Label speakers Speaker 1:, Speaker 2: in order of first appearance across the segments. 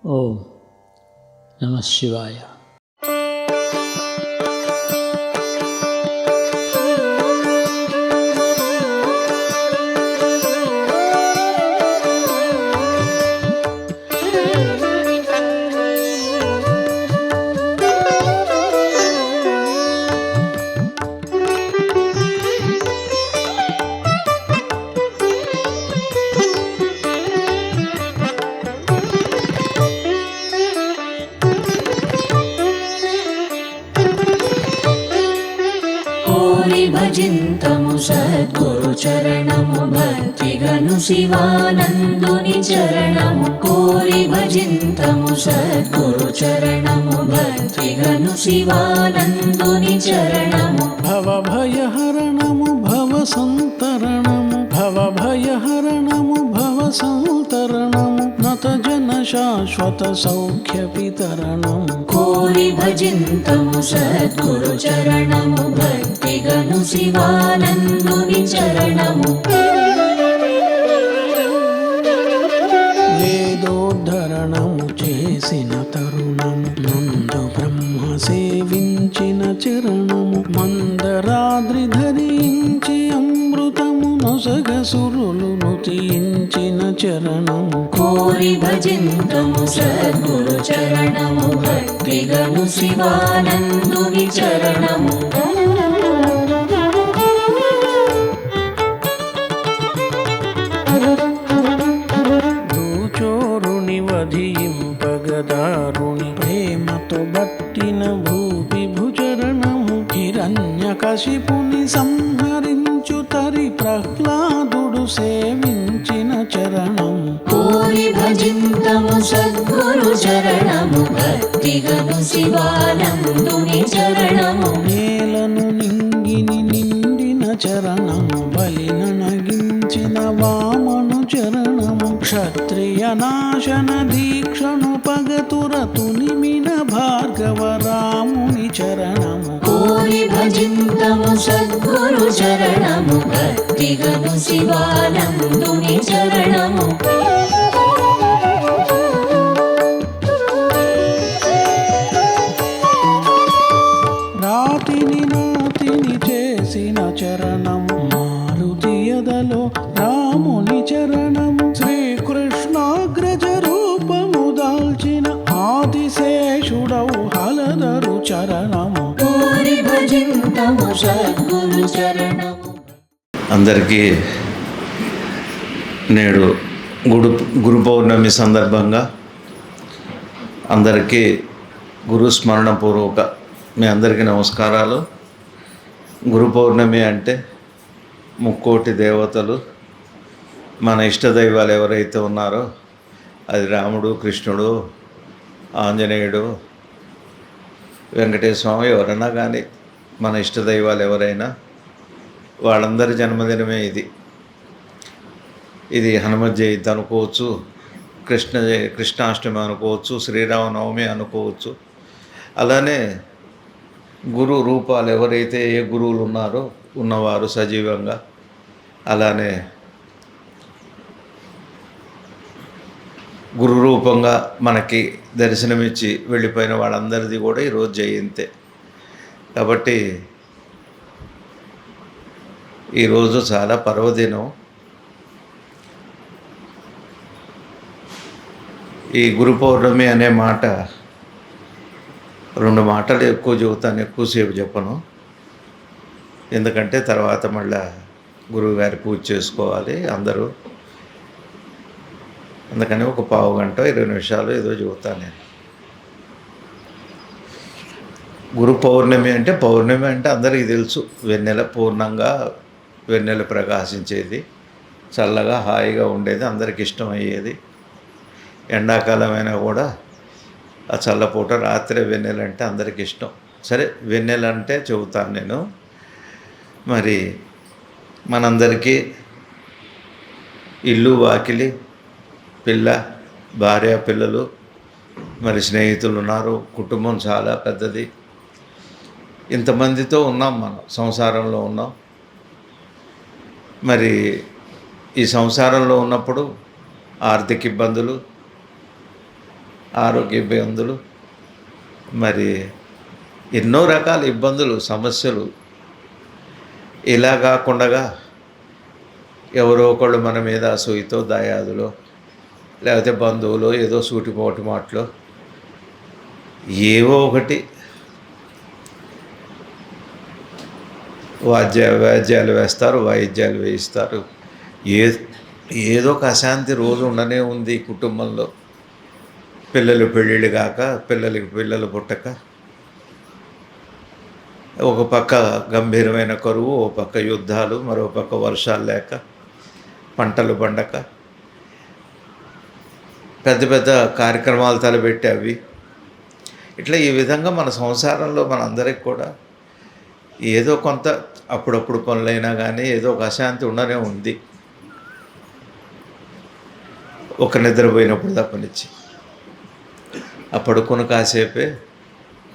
Speaker 1: ఓం నమః శివాయ.
Speaker 2: భజింతము సద్గురు చరణము భక్తిగను శివానందుని చరణము కోరి భజింతము సద్గురు చరణము భక్తిగను శివానందుని చరణము
Speaker 3: భవభయహరణము భవసంతరణము భవభయహరణము భవసంతరణము నత జన శాశ్వత సౌఖ్య వితరణము
Speaker 2: కోరి భజింతము సద్గురు చరణము భక్తిగను శివానందుని చరణము
Speaker 3: వేదోద్ధరణము చేసిన తరుణము నందు బ్రహ్మ సేవించిన చరణము మందరాద్రి ధరించి అమృతము నొసగసురులు నుతించిన చరణము
Speaker 2: కోరి భజింతము సద్గురు చరణము భక్తిగను శివానందుని చరణము
Speaker 3: దూచోరుని వధింపగదారుని ప్రేమతో బట్టిన భూవిభుచరణము హిరణ్యకశిపుని సంహరించు తరి ప్రహ్లాదుడు సేవించిన చరణము
Speaker 2: కోరి భజింతము సద్గురు చరణము భక్తిగను శివానందుని చరణము
Speaker 3: నేలను నింగిని నిండిన చరణము బలిన నగించిన వామను చరణము క్షత్రియ నాశన దీక్షను పగతురతు నిమిన భార్గవ రాముని చరణము
Speaker 2: కోరి భజింతము సద్గురు చరణము భక్తిగను శివానందుని చరణము
Speaker 3: రాతిని నాతిని చేసిన చరణము మారుతి ఎదలో రాముని చరణము శ్రీకృష్ణాగ్రజ రూపము దాల్చిన ఆదిశేషుడవు హలదరు చరణము
Speaker 2: కోరి భజింతము సద్గురు చరణము.
Speaker 4: అందరికీ నేడు గురు పౌర్ణమి సందర్భంగా అందరికీ గురు స్మరణపూర్వక మీ అందరికీ నమస్కారాలు. గురు పౌర్ణమి అంటే ముక్కోటి దేవతలు మన ఇష్టదైవాలు ఎవరైతే ఉన్నారో అది రాముడు, కృష్ణుడు, ఆంజనేయుడు, వెంకటేశ్వర స్వామి ఎవరైనా కానీ మన ఇష్టదైవాలు ఎవరైనా వాళ్ళందరి జన్మదినమే ఇది హనుమత్ జయంతి అనుకోవచ్చు, కృష్ణాష్టమి అనుకోవచ్చు, శ్రీరామనవమి అనుకోవచ్చు. అలానే గురు రూపాలు ఎవరైతే ఏ గురువులు ఉన్నారో ఉన్నవారు సజీవంగా, అలానే గురు రూపంగా మనకి దర్శనమిచ్చి వెళ్ళిపోయిన వాళ్ళందరిది కూడా ఈరోజు జయంతే. కాబట్టి ఈరోజు చాలా పర్వదినం. ఈ గురు పౌర్ణమి అనే మాట 2 మాటలు ఎక్కువ చెబుతాను, ఎక్కువసేపు చెప్పను. ఎందుకంటే తర్వాత మళ్ళీ గురువుగారి పూజ చేసుకోవాలి అందరూ. అందుకని ఒక పావు గంట 20 నిమిషాలు ఏదో చెబుతాను నేను. గురు పౌర్ణమి అంటే అందరికీ తెలుసు, వెన్నెల పూర్ణంగా వెన్నెల ప్రకాశించేది, చల్లగా హాయిగా ఉండేది, అందరికి ఇష్టమయ్యేది. ఎండాకాలమైనా కూడా ఆ చల్లపూట రాత్రి వెన్నెల అంటే అందరికి ఇష్టం. సరే, వెన్నెల అంటే చెబుతాను నేను. మరి మనందరికీ ఇల్లు, వాకిలి, పిల్ల, భార్య, పిల్లలు, మరి స్నేహితులు ఉన్నారు, కుటుంబం చాలా పెద్దది. ఇంతమందితో ఉన్నాం, మనం సంసారంలో ఉన్నాం. మరి ఈ సంసారంలో ఉన్నప్పుడు ఆర్థిక ఇబ్బందులు, ఆరోగ్య ఇబ్బందులు, మరి ఎన్నో రకాల ఇబ్బందులు, సమస్యలు. ఇలా కాకుండా ఎవరో ఒకళ్ళు మన మీద అసూయతో, దాయాదులో, లేకపోతే బంధువులు ఏదో సూటిపోటు మాటలో ఏవో ఒకటి వాద్యాలు వేస్తారు, వాయిద్యాలు వేయిస్తారు. ఏదో ఒక అశాంతి రోజు ఉండనే ఉంది కుటుంబంలో. పిల్లలు పెళ్ళిళ్ళు కాక, పిల్లలకి పిల్లలు పుట్టక, ఒక పక్క గంభీరమైన కరువు, ఓ పక్క యుద్ధాలు, మరో పక్క వర్షాలు లేక, పంటలు పండక, పెద్ద పెద్ద కార్యక్రమాలు తలపెట్టి అవి ఇట్లా ఈ విధంగా మన సంసారంలో మనందరికి కూడా ఏదో కొంత అప్పుడప్పుడు పనులైనా కానీ ఏదో ఒక అశాంతి ఉండనే ఉంది. ఒక నిద్రపోయినప్పుడు తప్పనిచ్చి ఆ పడుకుని కాసేపే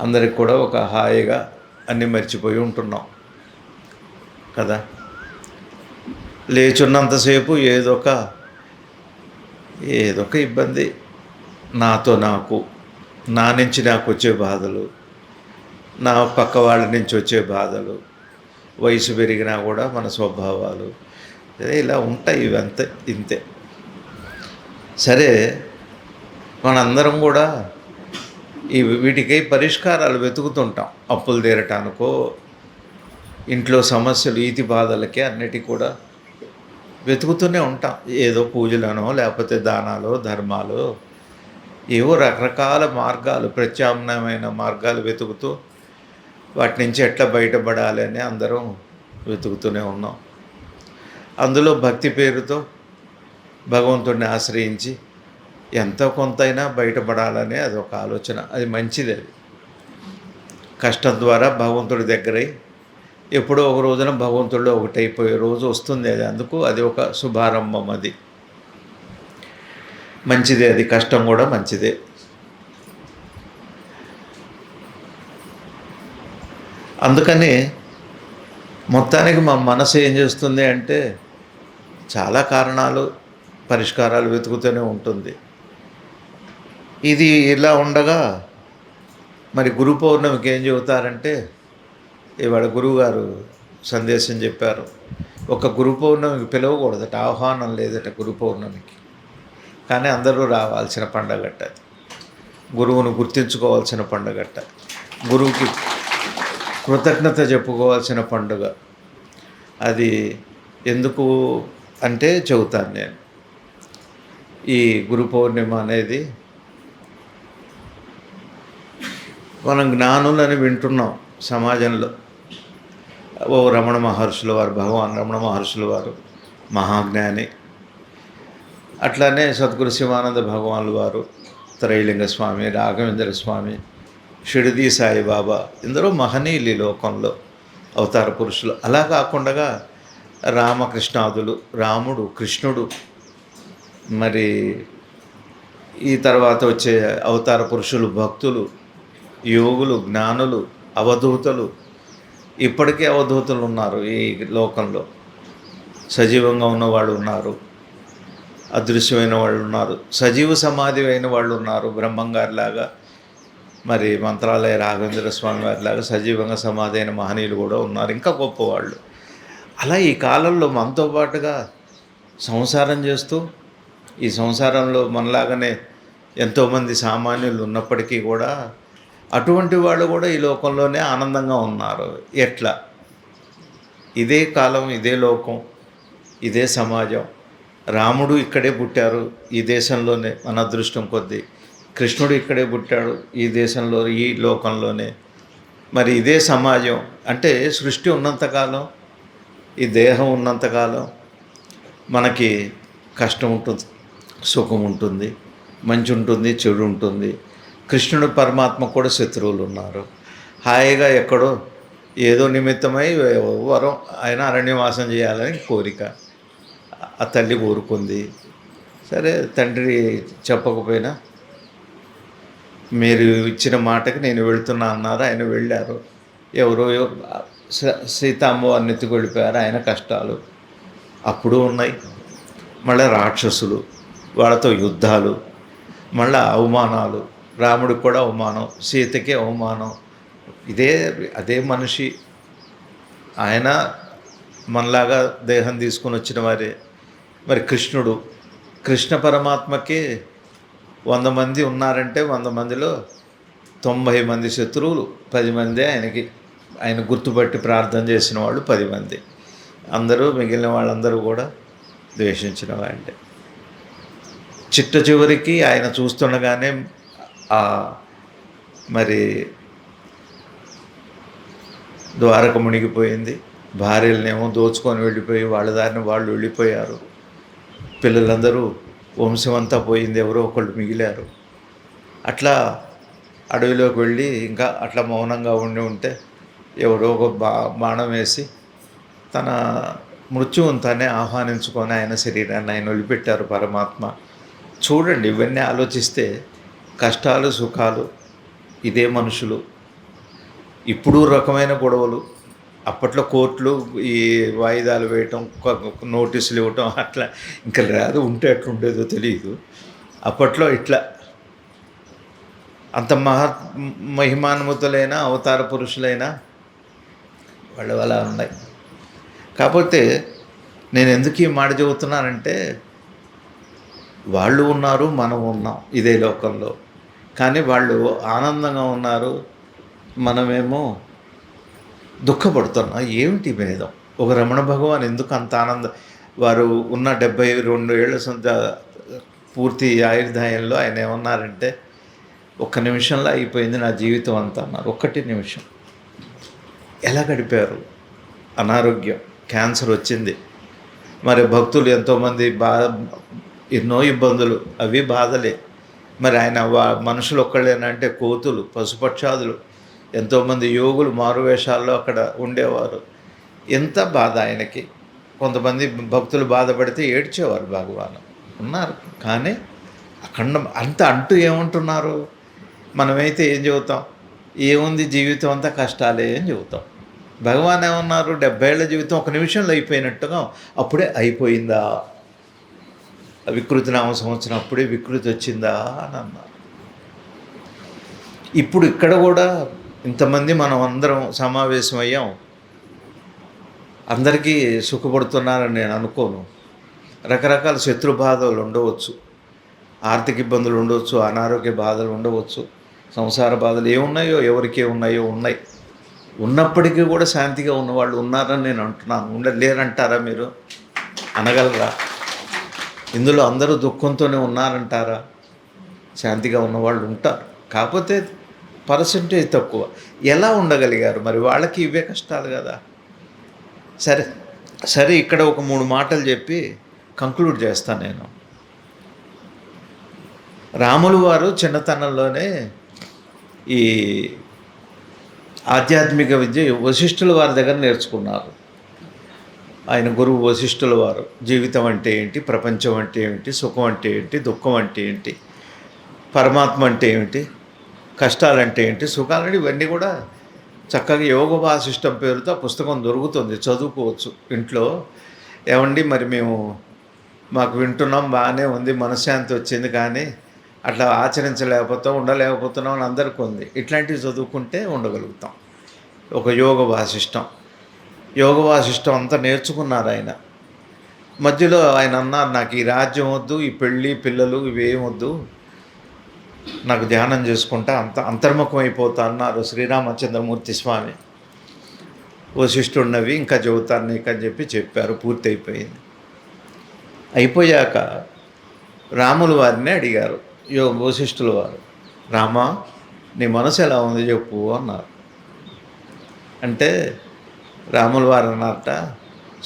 Speaker 4: అందరికి కూడా ఒక హాయిగా అన్నీ మర్చిపోయి ఉంటున్నాం కదా. లేచున్నంతసేపు ఏదో ఒక ఇబ్బంది, నాకు నా నుంచి నాకు వచ్చే బాధలు, నా పక్క వాళ్ళ నుంచి వచ్చే బాధలు, వయసు పెరిగినా కూడా మన స్వభావాలు ఇలా ఉంటాయి. ఇవంతే, ఇంతే. సరే, మనందరం కూడా వీటికై పరిష్కారాలు వెతుకుతుంటాం. అప్పులు తీరటానికో, ఇంట్లో సమస్యలు, ఈతి బాధలకే అన్నిటి కూడా వెతుకుతూనే ఉంటాం. ఏదో పూజలనో లేకపోతే దానాలు, ధర్మాలు, ఏవో రకరకాల మార్గాలు, ప్రత్యామ్నాయమైన మార్గాలు వెతుకుతూ వాటి నుంచి ఎట్లా బయటపడాలి అని అందరం వెతుకుతూనే ఉన్నాం. అందులో భక్తి పేరుతో భగవంతుడిని ఆశ్రయించి ఎంతో కొంతైనా బయటపడాలనే అది ఒక ఆలోచన. అది మంచిది. అది కష్టం ద్వారా భగవంతుడి దగ్గరై ఎప్పుడో ఒక రోజున భగవంతుడిలో ఒకటైపోయే రోజు వస్తుంది. అది అందుకు అది ఒక శుభారంభం. అది మంచిదే. అది కష్టం కూడా మంచిదే. అందుకని మొత్తానికి మా మనసు ఏం చేస్తుంది అంటే చాలా కారణాలు, పరిష్కారాలు వెతుకుతూనే ఉంటుంది. ఇది ఇలా ఉండగా మరి గురు పౌర్ణమికి ఏం చెబుతారంటే, ఇవాళ గురువుగారు సందేశం చెప్పారు, ఒక గురు పౌర్ణమికి పిలవకూడదట, ఆహ్వానం లేదట గురు పౌర్ణమికి. కానీ అందరూ రావాల్సిన పండగట, గురువును గుర్తించుకోవాల్సిన పండగట, గురువుకి కృతజ్ఞత చెప్పుకోవాల్సిన పండుగ. అది ఎందుకు అంటే చెబుతాను నేను. ఈ గురు పౌర్ణిమ అనేది మనం జ్ఞానులని వింటున్నాం సమాజంలో. ఓ రమణ మహర్షుల వారు, భగవాన్ రమణ మహర్షుల వారు మహాజ్ఞాని. అట్లానే సద్గురు శివానంద భగవానుల వారు, త్రైలింగ స్వామి, రాఘవేంద్ర స్వామి, షిరిడి సాయిబాబా, ఎందరో మహనీయులు ఈ లోకంలో, అవతార పురుషులు. అలా కాకుండా రామకృష్ణాదులు, రాముడు, కృష్ణుడు, మరి ఈ తర్వాత వచ్చే అవతార పురుషులు, భక్తులు, యోగులు, జ్ఞానులు, అవధూతలు. ఇప్పటికీ అవధూతలు ఉన్నారు ఈ లోకంలో. సజీవంగా ఉన్నవాళ్ళు ఉన్నారు, అదృశ్యమైన వాళ్ళు ఉన్నారు, సజీవ సమాధి అయిన వాళ్ళు ఉన్నారు. బ్రహ్మంగారిలాగా, మరి మంత్రాలయ రాఘవేంద్ర స్వామి వారిలాగా సజీవంగా సమాధి అయిన మహనీయులు కూడా ఉన్నారు, ఇంకా గొప్పవాళ్ళు. అలా ఈ కాలంలో మనతో పాటుగా సంసారం చేస్తూ, ఈ సంసారంలో మనలాగానే ఎంతోమంది సామాన్యులు ఉన్నప్పటికీ కూడా అటువంటి వాళ్ళు కూడా ఈ లోకంలోనే ఆనందంగా ఉన్నారు. ఎట్లా? ఇదే కాలం, ఇదే లోకం, ఇదే సమాజం. రాముడు ఇక్కడే పుట్టారు, ఈ దేశంలోనే, మన అదృష్టం కొద్దీ. కృష్ణుడు ఇక్కడే పుట్టాడు, ఈ దేశంలో, ఈ లోకంలోనే. మరి ఇదే సమాజం. అంటే సృష్టి ఉన్నంతకాలం, ఈ దేహం ఉన్నంతకాలం మనకి కష్టం ఉంటుంది, సుఖం ఉంటుంది, మంచి ఉంటుంది, చెడు ఉంటుంది. కృష్ణుడు పరమాత్మ కూడా శత్రువులు ఉన్నారు. హాయిగా ఎక్కడో ఏదో నిమిత్తమై వరం ఆయన అరణ్యవాసం చేయాలని కోరిక ఆ తల్లి కోరుకుంది. సరే, తండ్రి చెప్పకపోయినా మీరు ఇచ్చిన మాటకి నేను వెళుతున్నా అన్నారు. ఆయన వెళ్ళారు. ఎవరో సీతామ్మవారిని ఎత్తుకు వెళ్ళిపోయారు. ఆయన కష్టాలు అప్పుడు ఉన్నాయి. మళ్ళీ రాక్షసులు, వాళ్ళతో యుద్ధాలు, మళ్ళా అవమానాలు, రాముడికి కూడా అవమానం, సీతకి అవమానం. అదే మనిషి, ఆయన మనలాగా దేహం తీసుకుని వచ్చిన వారే. మరి కృష్ణ పరమాత్మకి 100 మంది ఉన్నారంటే 100 మందిలో 90 మంది శత్రువులు, 10 మంది ఆయన గుర్తుపట్టి ప్రార్థన చేసిన వాళ్ళు 10 మంది. మిగిలిన వాళ్ళందరూ కూడా ద్వేషించిన వాళ్ళే. చివరికి ఆయన చూస్తుండగానే మరి ద్వారక మునిగిపోయింది. భార్యలనేమో దోచుకొని వెళ్ళిపోయి వాళ్ళ దారిని వాళ్ళు వెళ్ళిపోయారు. పిల్లలందరూ, వంశం అంతా పోయింది, ఎవరో ఒకళ్ళు మిగిలారు. అట్లా అడవిలోకి వెళ్ళి ఇంకా అట్లా మౌనంగా ఉంటే ఎవరో ఒక బాణం వేసి తన మృత్యువును తానే ఆహ్వానించుకొని ఆయన శరీరాన్ని ఆయన వదిలిపెట్టారు పరమాత్మ. చూడండి, ఇవన్నీ ఆలోచిస్తే కష్టాలు సుఖాలు ఇదే మనుషులు. ఇప్పుడు రకమైన గొడవలు, అప్పట్లో కోర్టులు ఈ వాయిదాలు వేయటం, నోటీసులు ఇవ్వటం, అట్లా ఇంకా రాదు. ఉంటే అట్లుండేదో తెలియదు. అప్పట్లో ఇట్లా అంత మహిమానుమతులైన అవతార పురుషులైన వాళ్ళు అలా ఉన్నాయి. కాకపోతే నేను ఎందుకు ఈ మాట చెబుతున్నానంటే, వాళ్ళు ఉన్నారు, మనం ఉన్నాం ఇదే లోకంలో. కానీ వాళ్ళు ఆనందంగా ఉన్నారు, మనమేమో దుఃఖపడుతున్నాం. ఏమిటి భేదం? ఒక రమణ భగవాన్ ఎందుకు అంత వారు ఉన్న 72 ఏళ్ల సొంత పూర్తి ఆయుర్దాయంలో ఆయన ఏమన్నారంటే, 1 నిమిషంలో అయిపోయింది నా జీవితం అంతా అన్నారు. 1 నిమిషం. ఎలా గడిపారు? అనారోగ్యం, క్యాన్సర్ వచ్చింది. మరి భక్తులు ఎంతోమంది ఎన్నో ఇబ్బందులు, అవి బాధలే. మరి ఆయన మనుషులు ఒక్కళ్ళేనంటే కోతులు, పశుపక్షాదులు, ఎంతోమంది యోగులు మారువేషాల్లో అక్కడ ఉండేవారు. ఎంత బాధ ఆయనకి. కొంతమంది భక్తులు బాధపడితే ఏడ్చేవారు భగవాను ఉన్నారు. కానీ అఖండం అంత అంటూ ఏమంటున్నారు? మనమైతే ఏం చెబుతాం? ఏముంది, జీవితం అంతా కష్టాలే అని చెబుతాం. భగవాన్ ఏమన్నారు? 70 ఏళ్ల జీవితం 1 నిమిషంలో అయిపోయినట్టుగా. అప్పుడే అయిపోయిందా? వికృతి నామ సంవత్సరం అప్పుడే వికృతి వచ్చిందా అని అన్నారు. ఇప్పుడు ఇక్కడ కూడా ఇంతమంది మనం అందరం సమావేశం అయ్యాం. అందరికీ సుఖపడుతున్నారని నేను అనుకోను. రకరకాల శత్రు బాధలు ఉండవచ్చు, ఆర్థిక ఇబ్బందులు ఉండవచ్చు, అనారోగ్య బాధలు ఉండవచ్చు, సంసార బాధలు ఏమున్నాయో ఎవరికి ఉన్నాయో ఉన్నాయి. ఉన్నప్పటికీ కూడా శాంతిగా ఉన్నవాళ్ళు ఉన్నారని నేను అంటున్నాను. లేరంటారా మీరు? అనగలరా? ఇందులో అందరూ దుఃఖంతోనే ఉన్నారంటారా? శాంతిగా ఉన్నవాళ్ళు ఉంటారు. కాకపోతే పర్సెంటేజ్ తక్కువ. ఎలా ఉండగలిగారు? మరి వాళ్ళకి ఇవే కష్టాలు కదా. సరే ఇక్కడ ఒక 3 మాటలు చెప్పి కంక్లూడ్ చేస్తాను నేను. రాములు వారు చిన్నతనంలోనే ఈ ఆధ్యాత్మిక విద్య వశిష్ఠుల వారి దగ్గర నేర్చుకున్నారు. ఆయన గురువు వశిష్ఠుల వారు. జీవితం అంటే ఏంటి, ప్రపంచం అంటే ఏమిటి, సుఖం అంటే ఏంటి, దుఃఖం అంటే ఏంటి, పరమాత్మ అంటే ఏమిటి, కష్టాలంటే ఏంటి, సుఖాలంటే ఇవన్నీ కూడా చక్కగా యోగ వాసిష్టం పేరుతో పుస్తకం దొరుకుతుంది, చదువుకోవచ్చు ఇంట్లో. ఏమండి మరి మాకు వింటున్నాం, బాగానే ఉంది, మనశ్శాంతి వచ్చింది, కానీ అట్లా ఉండలేకపోతున్నాం అని అందరికీ ఉంది. ఇట్లాంటివి చదువుకుంటే ఉండగలుగుతాం. ఒక యోగ వాసిష్టం అంతా నేర్చుకున్నారు ఆయన. మధ్యలో ఆయన అన్నారు, నాకు ఈ రాజ్యం వద్దు, ఈ పెళ్ళి పిల్లలు ఇవేం వద్దు, నాకు ధ్యానం చేసుకుంటా అంతర్ముఖం అయిపోతా అన్నారు శ్రీరామచంద్రమూర్తి స్వామి. వశిష్ఠుడినవి ఇంకా చెబుతాను నీకు అని చెప్పారు. పూర్తి అయిపోయింది. అయిపోయాక రాముల వారిని అడిగారు వశిష్ఠుల వారు, రామా నీ మనసు ఎలా ఉంది చెప్పు అన్నారు. అంటే రాముల వారు అన్నారట,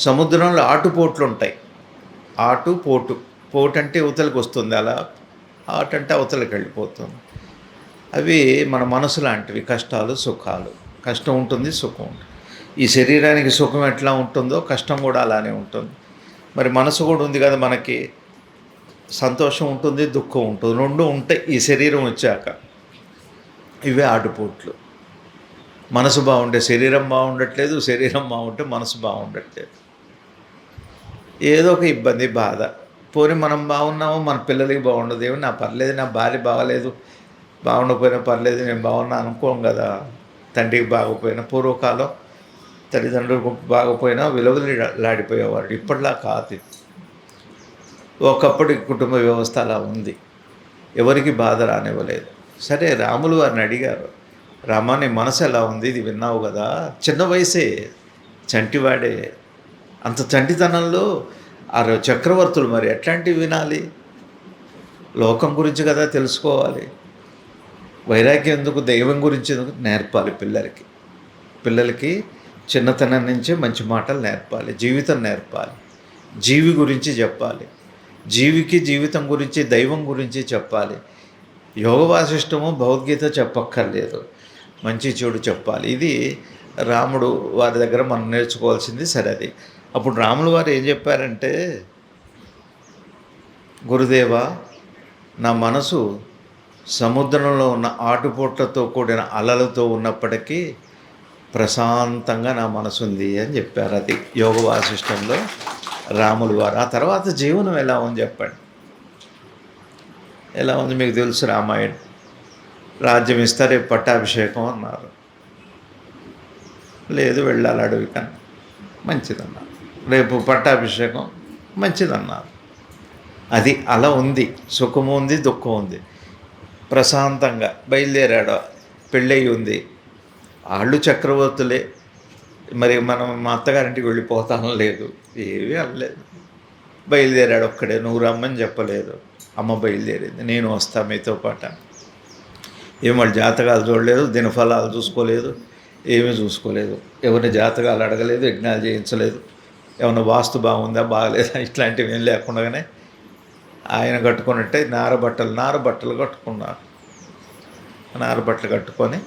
Speaker 4: సముద్రంలో ఆటుపోట్లు ఉంటాయి. పోటు అంటే అవతలకి వస్తుంది, అలా ఆట అంటే అవతలకి వెళ్ళిపోతుంది. అవి మన మనసు లాంటివి, కష్టాలు సుఖాలు. కష్టం ఉంటుంది, సుఖం ఉంటుంది. ఈ శరీరానికి సుఖం ఎట్లా ఉంటుందో కష్టం కూడా అలానే ఉంటుంది. మరి మనసు కూడా ఉంది కదా మనకి, సంతోషం ఉంటుంది, దుఃఖం ఉంటుంది, 2 ఉంటాయి ఈ శరీరం వచ్చాక. ఇవే ఆటుపోట్లు. మనసు బాగుంటే శరీరం బాగుండట్లేదు, శరీరం బాగుంటే మనసు బాగుండట్లేదు. ఏదో ఒక ఇబ్బంది, బాధ. పోనీ మనం బాగున్నాము, మన పిల్లలకి బాగుండదు. ఏమి నా పర్లేదు, నా భార్య బాగలేదు, బాగుండకపోయినా పర్లేదు, నేను బాగున్నా అనుకోం కదా. తండ్రికి బాగపోయినా, పూర్వకాలం తల్లిదండ్రులకు బాగపోయినా విలువలాడిపోయేవాడు. ఇప్పటిలా కాదు. ఒకప్పటి కుటుంబ వ్యవస్థ అలా ఉంది, ఎవరికి బాధ రానివ్వలేదు. సరే, రాములు వారిని అడిగారు, రామా నీ మనసు ఎలా ఉంది, ఇది విన్నావు కదా. చిన్న వయసే, చంటివాడే. అంత చంటితనంలో ఆ చక్రవర్తులు మరి ఎట్లాంటివి వినాలి? లోకం గురించి కదా తెలుసుకోవాలి. వైరాగ్యం ఎందుకు, దైవం గురించి ఎందుకు నేర్పాలి పిల్లలకి చిన్నతనం నుంచే మంచి మాటలు నేర్పాలి, జీవితం నేర్పాలి, జీవి గురించి చెప్పాలి, జీవికి జీవితం గురించి, దైవం గురించి చెప్పాలి. యోగ వాసిష్టము, భగవద్గీత చెప్పక్కర్లేదు, మంచి చెడు చెప్పాలి. ఇది రాముడు వారి దగ్గర మనం నేర్చుకోవాల్సింది. సరే, అది అప్పుడు రాములు వారు ఏం చెప్పారంటే, గురుదేవా, నా మనసు సముద్రంలో ఉన్న ఆటుపోట్లతో కూడిన అలలతో ఉన్నప్పటికీ ప్రశాంతంగా నా మనసు ఉంది అని చెప్పారు. అది యోగ వాసిష్టంలో రాములు వారు. ఆ తర్వాత జీవనం ఎలా ఉంది చెప్పండి. ఎలా ఉంది మీకు తెలుసు. రామాయణం, రాజ్యం ఇస్తే రేపు పట్టాభిషేకం అన్నారు. లేదు, వెళ్ళాలి అడవికి, మంచిదన్నారు. రేపు పట్టాభిషేకం, మంచిదన్నారు. అది అలా ఉంది. సుఖము ఉంది, దుఃఖం ఉంది. ప్రశాంతంగా బయలుదేరాడు. పెళ్ళయి ఉంది, వాళ్ళు చక్రవర్తులే. మరి మనం మా అత్తగారింటికి వెళ్ళిపోతాను లేదు, ఏమీ అనలేదు. బయలుదేరాడు ఒక్కడే, నువ్వు రమ్మని చెప్పలేదు. అమ్మ బయలుదేరింది, నేను వస్తా మీతో పాటు. ఏం వాళ్ళు జాతకాలు చూడలేదు, దినఫలాలు చూసుకోలేదు, ఏమీ చూసుకోలేదు. ఎవరిని జాతకాలు అడగలేదు, యజ్ఞాలు చేయించలేదు. ఏమన్నా వాస్తు బాగుందా బాగలేదా ఇట్లాంటివి ఏం లేకుండానే ఆయన కట్టుకున్నట్టే నార బట్టలు కట్టుకున్నారు. నార బట్టలు కట్టుకొని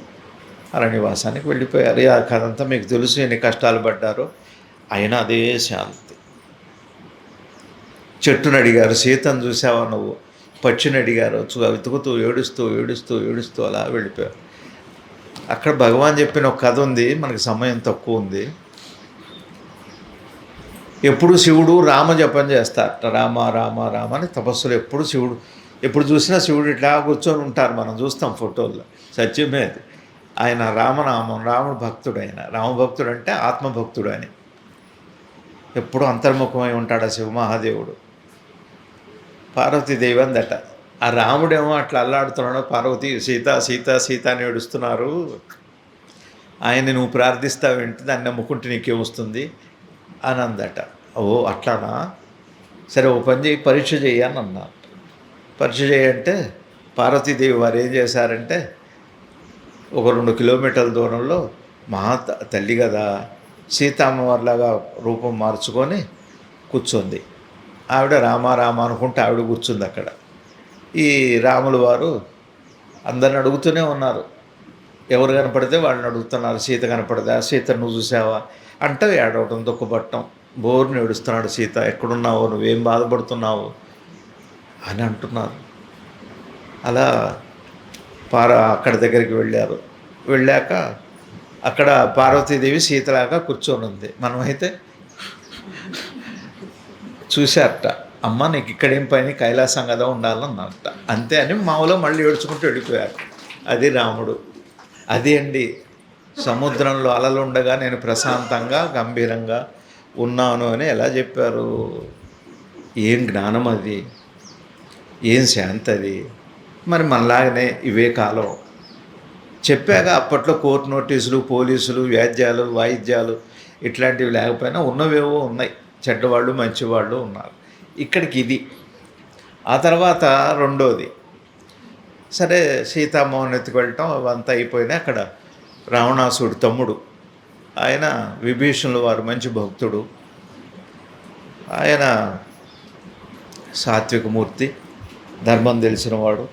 Speaker 4: అరణ్యవాసానికి వెళ్ళిపోయారు. ఆ కథ అంతా మీకు తెలుసు, ఎన్ని కష్టాలు పడ్డారో. అయినా అదే శాంతి. చెట్టును అడిగారు, సీతను చూసావా నువ్వు? పక్షిని అడిగారు, వెతుకుతూ ఏడుస్తూ అలా వెళ్ళిపోయారు. అక్కడ భగవాన్ చెప్పిన ఒక కథ ఉంది, మనకి సమయం తక్కువ ఉంది. ఎప్పుడు శివుడు రామ జపం చేస్తారట. రామ రామ రామ అని తపస్సులు. ఎప్పుడు చూసినా శివుడు ఇట్లా కూర్చొని ఉంటారు, మనం చూస్తాం ఫోటోల్లో. సత్యమే అది. ఆయన రామనామం, రాముడు భక్తుడు. ఆయన రామభక్తుడు అంటే ఆత్మభక్తుడు అని. ఎప్పుడు అంతర్ముఖమై ఉంటాడు ఆ శివమహాదేవుడు. పార్వతీదేవి అందట. ఆ రాముడేమో అట్లా అల్లాడుతున్నాడు, పార్వతి సీత అని ఏడుస్తున్నారు. ఆయన్ని నువ్వు ప్రార్థిస్తావేంటి, దాన్ని నమ్ముకుంటే నీకేమొస్తుంది అని అందట. ఓ అట్లానా, సరే ఓ పని చేయి, పరీక్ష చేయి అని అన్నారు. పరీక్ష చేయంటే పార్వతీదేవి వారు ఏం చేశారంటే, ఒక 2 కిలోమీటర్ల దూరంలో తల్లి కదా, సీతమ్మవారిలాగా రూపం మార్చుకొని కూర్చుంది. ఆవిడ రామ అనుకుంటే ఆవిడ కూర్చుంది అక్కడ. ఈ రాములు వారు అందరిని అడుగుతూనే ఉన్నారు. ఎవరు కనపడితే వాళ్ళని అడుగుతున్నారు. సీత కనపడదా, సీత నువ్వు చూసావా అంటే ఏడవటం, దుఃఖపడటం, బోర్ని ఏడుస్తున్నాడు. సీత ఎక్కడున్నావు, నువ్వేం బాధపడుతున్నావు అని అంటున్నారు. అలా అక్కడి దగ్గరికి వెళ్ళాక అక్కడ పార్వతీదేవి సీతలాగా కూర్చొని ఉంది. మనమైతే చూశారట, అమ్మ నీకు ఇక్కడేం పని, కైలాసం కదా ఉండాలన్నట. అంతే అని మామూలుగా మళ్ళీ ఏడ్చుకుంటూ వెళ్ళిపోయారు. అది రాముడు. అది అండి, సముద్రంలో అలలుండగా నేను ప్రశాంతంగా గంభీరంగా ఉన్నాను అని ఎలా చెప్పారు. ఏం జ్ఞానం అది, ఏం శాంతి అది. మరి మనలాగనే ఇవే కాలం. చెప్పాక అప్పట్లో కోర్టు నోటీసులు, పోలీసులు, వ్యాజ్యాలు, వాయిద్యాలు ఇట్లాంటివి లేకపోయినా ఉన్నవేవో ఉన్నాయి. చెడ్డవాళ్ళు మంచివాళ్ళు ఉన్నారు. ఇక్కడికి ఇది. ఆ తర్వాత రెండోది, సరే సీతామోహన్ ఎత్తుకు వెళ్ళటం అవంతా అయిపోయినా అక్కడ రావణాసుడు తమ్ముడు, ఆయన విభీషణుల వారు మంచి భక్తుడు. ఆయన సాత్వికమూర్తి, ధర్మం తెలిసినవాడు.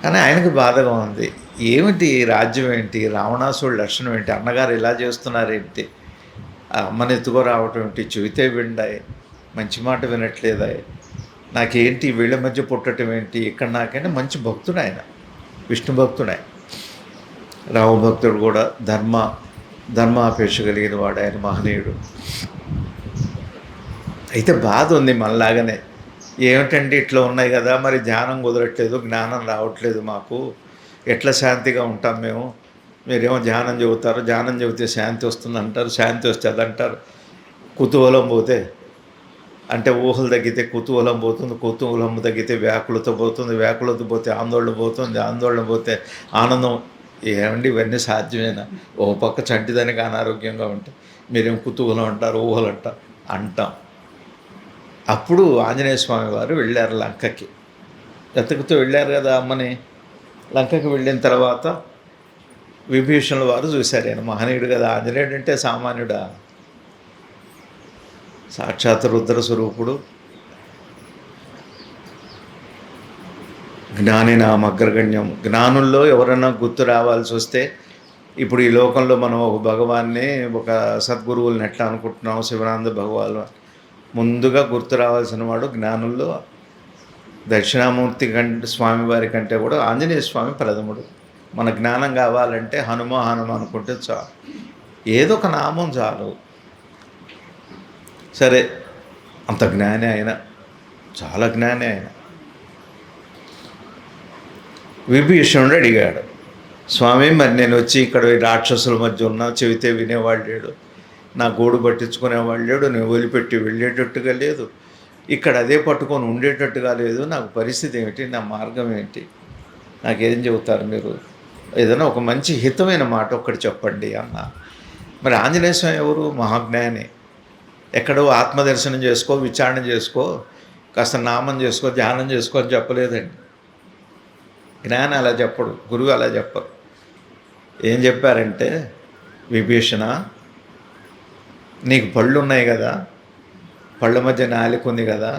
Speaker 4: కానీ ఆయనకు బాధగా ఉంది. ఏమిటి రాజ్యం ఏంటి, రావణాసుడి లక్షణం ఏంటి, అన్నగారు ఇలా చేస్తున్నారేంటి, అమ్మని ఎత్తుకో రావటం ఏంటి, చెబితే విండాయి, మంచి మాట వినట్లేదా, నాకేంటి వీళ్ళ మధ్య పుట్టడం ఏంటి ఇక్కడ. నాకైనా మంచి భక్తుడు ఆయన, విష్ణు భక్తుడు ఆయన, రామభక్తుడు కూడా. ధర్మాపేక్ష కలిగిన వాడు ఆయన, మహనీయుడు. అయితే బాధ ఉంది మనలాగానే, ఏమిటంటే ఇట్లా ఉన్నాయి కదా, మరి ధ్యానం కుదరట్లేదు, జ్ఞానం రావట్లేదు మాకు, ఎట్లా శాంతిగా ఉంటాం మేము, మీరేమో ధ్యానం చెబుతారు, ధ్యానం చెబితే శాంతి వస్తుంది అంటారు, శాంతి వస్తే అదంటారు, కుతూహలం పోతే అంటే ఊహలు తగ్గితే కుతూహలం పోతుంది, కుతూహలం తగ్గితే వ్యాకులత పోతుంది, వ్యాకులత పోతే ఆందోళన పోతుంది, ఆందోళన పోతే ఆనందం. ఏమండి ఇవన్నీ సాధ్యమేనా? ఓ పక్క చంటిదానికి అనారోగ్యంగా ఉంటే మీరేం కుతూహలం అంటారు, ఊహలు అంటాం. అప్పుడు ఆంజనేయ స్వామి వారు వెళ్ళారు లంకకి, వెతుకుతూ వెళ్ళారు కదా అమ్మని. లంకకి వెళ్ళిన తర్వాత విభీషణుల వారు చూశారు, ఆయన మహనీయుడు కదా, ఆంజనేయుడు అంటే సామాన్యుడా, సాక్షాత్ రుద్ర స్వరూపుడు, జ్ఞాని నామగ్రగణ్యం. జ్ఞానుల్లో ఎవరైనా గుర్తు రావాల్సి వస్తే, ఇప్పుడు ఈ లోకంలో మనం ఒక భగవాన్ని, ఒక సద్గురువులను ఎట్లా అనుకుంటున్నాం, శివానంద భగవాన్, ముందుగా గుర్తు రావాల్సిన వాడు జ్ఞానుల్లో దక్షిణామూర్తి స్వామివారి కంటే కూడా ఆంజనేయ స్వామి ప్రథముడు. మన జ్ఞానం కావాలంటే హనుమ అనుకుంటే చాలు, ఏదో ఒక నామం చాలు. సరే, అంత జ్ఞాని ఆయన, చాలా జ్ఞాని ఆయన. విభీషణుడు అడిగాడు, స్వామి మరి నేను వచ్చి ఇక్కడ రాక్షసుల మధ్య ఉన్నా, చెబితే వినేవాళ్ళు లేడు, నా గోడు పట్టించుకునేవాళ్ళు లేడు, నేను వదిలిపెట్టి వెళ్ళేటట్టుగా లేదు, ఇక్కడ అదే పట్టుకొని ఉండేటట్టుగా లేదు, నాకు పరిస్థితి ఏమిటి, నా మార్గం ఏంటి, నాకేం చెబుతారు మీరు, ఏదైనా ఒక మంచి హితమైన మాట ఒక్కటి చెప్పండి అన్న. మరి ఆంజనేయ స్వామి ఎవరు? మహాజ్ఞాని. ఎక్కడో ఆత్మదర్శనం చేసుకో, విచారణ చేసుకో, కాస్త నామం చేసుకో, ధ్యానం చేసుకో అని చెప్పలేదండి. జ్ఞానం అలా చెప్పడు, గురువు అలా చెప్పరు. ఏం చెప్పారంటే, విభీషణ నీకు పళ్ళు ఉన్నాయి కదా, పళ్ళ మధ్య నాలుక ఉంది కదా,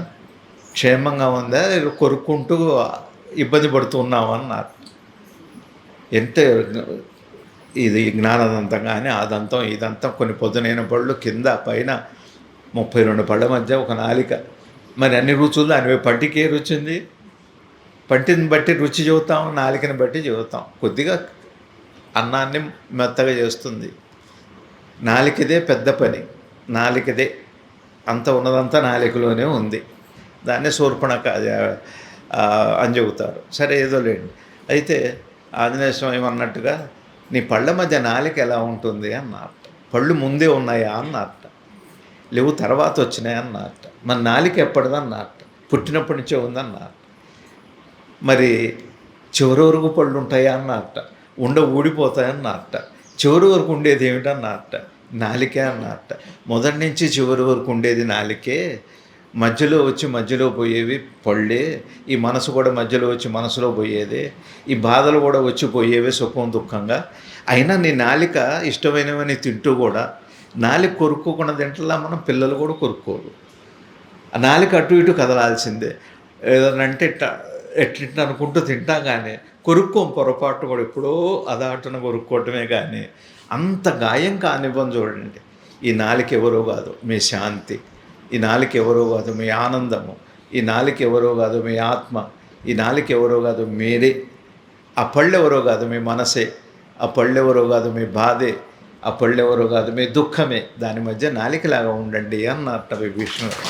Speaker 4: క్షేమంగా ఉందా, కొరుక్కుంటూ ఇబ్బంది పడుతున్నావు అన్నారు. ఎంత ఇది జ్ఞానదంతం కానీ అదంతం ఇదంతం, కొన్ని పొద్దునైన పళ్ళు కింద పైన 32 పళ్ళ మధ్య ఒక నాలిక, మరి అన్ని రుచులు దానివే. పంటికి ఏ రుచి ఉంది? పంటిని బట్టి రుచి చెబుతాం, నాలికని బట్టి చెబుతాం. కొద్దిగా అన్నాన్ని మెత్తగా చేస్తుంది, నాలికదే పెద్ద పని, నాలికదే అంత ఉన్నదంతా నాలికలోనే ఉంది, దాన్నే శూర్పణఖ అని చెబుతారు. సరే ఏదో లేండి. అయితే ఆంజనేయ స్వామి అన్నట్టుగా నీ పళ్ళ మధ్య నాలిక ఎలా ఉంటుంది అన్నట్ట. పళ్ళు ముందే ఉన్నాయా అన్నట్ట, లేవు తర్వాత వచ్చినాయి అన్నట్ట. మన నాలిక ఎప్పటిదన్నట్ట, పుట్టినప్పటి నుంచే ఉందన్నట్ట. మరి చివరి వరకు పళ్ళు ఉంటాయా అన్నట్ట, ఊడిపోతాయన్నట్ట. చివరి వరకు ఉండేది ఏమిటన్నట్ట, నాలికే అన్నట్ట. మొదటి నుంచి చివరి వరకు ఉండేది నాలికే, మధ్యలో వచ్చి మధ్యలో పోయేవి పళ్ళే, ఈ మనసు కూడా మధ్యలో వచ్చి మనసులో పోయేదే, ఈ బాధలు కూడా వచ్చి పోయేవే సుఖం దుఃఖంగా. అయినా నీ నాలిక ఇష్టమైనవని తింటూ కూడా, నాలిక కొరుక్కోకుండా తింటలా మనం, పిల్లలు కూడా కొరుక్కోరు. ఆ నాలిక అటు ఇటు కదలాల్సిందే. ఏదన్నా అంటే ఎట్లా అనుకుంటూ తింటాం, కానీ కొరుక్కోం పొరపాటు కూడా, ఎప్పుడో అదాటున కొరుక్కోవటమే. కానీ అంత గాయం కానివ్వం. చూడండి, ఈ నాలిక ఎవరో కాదు మీ శాంతి, ఈ నాలిక ఎవరో కాదు మీ ఆనందము, ఈ నాలిక ఎవరో కాదు మీ ఆత్మ, ఈ నాలిక ఎవరో కాదు మీరే. ఆ పళ్ళు ఎవరో కాదు మీ మనసే, ఆ పళ్ళు ఎవరో కాదు మీ బాధే, ఆ పళ్ళు ఎవరో కాదు మీ దుఃఖమే. దాని మధ్య నాలికలాగా ఉండండి అన్నట్ట విభీషణుడు.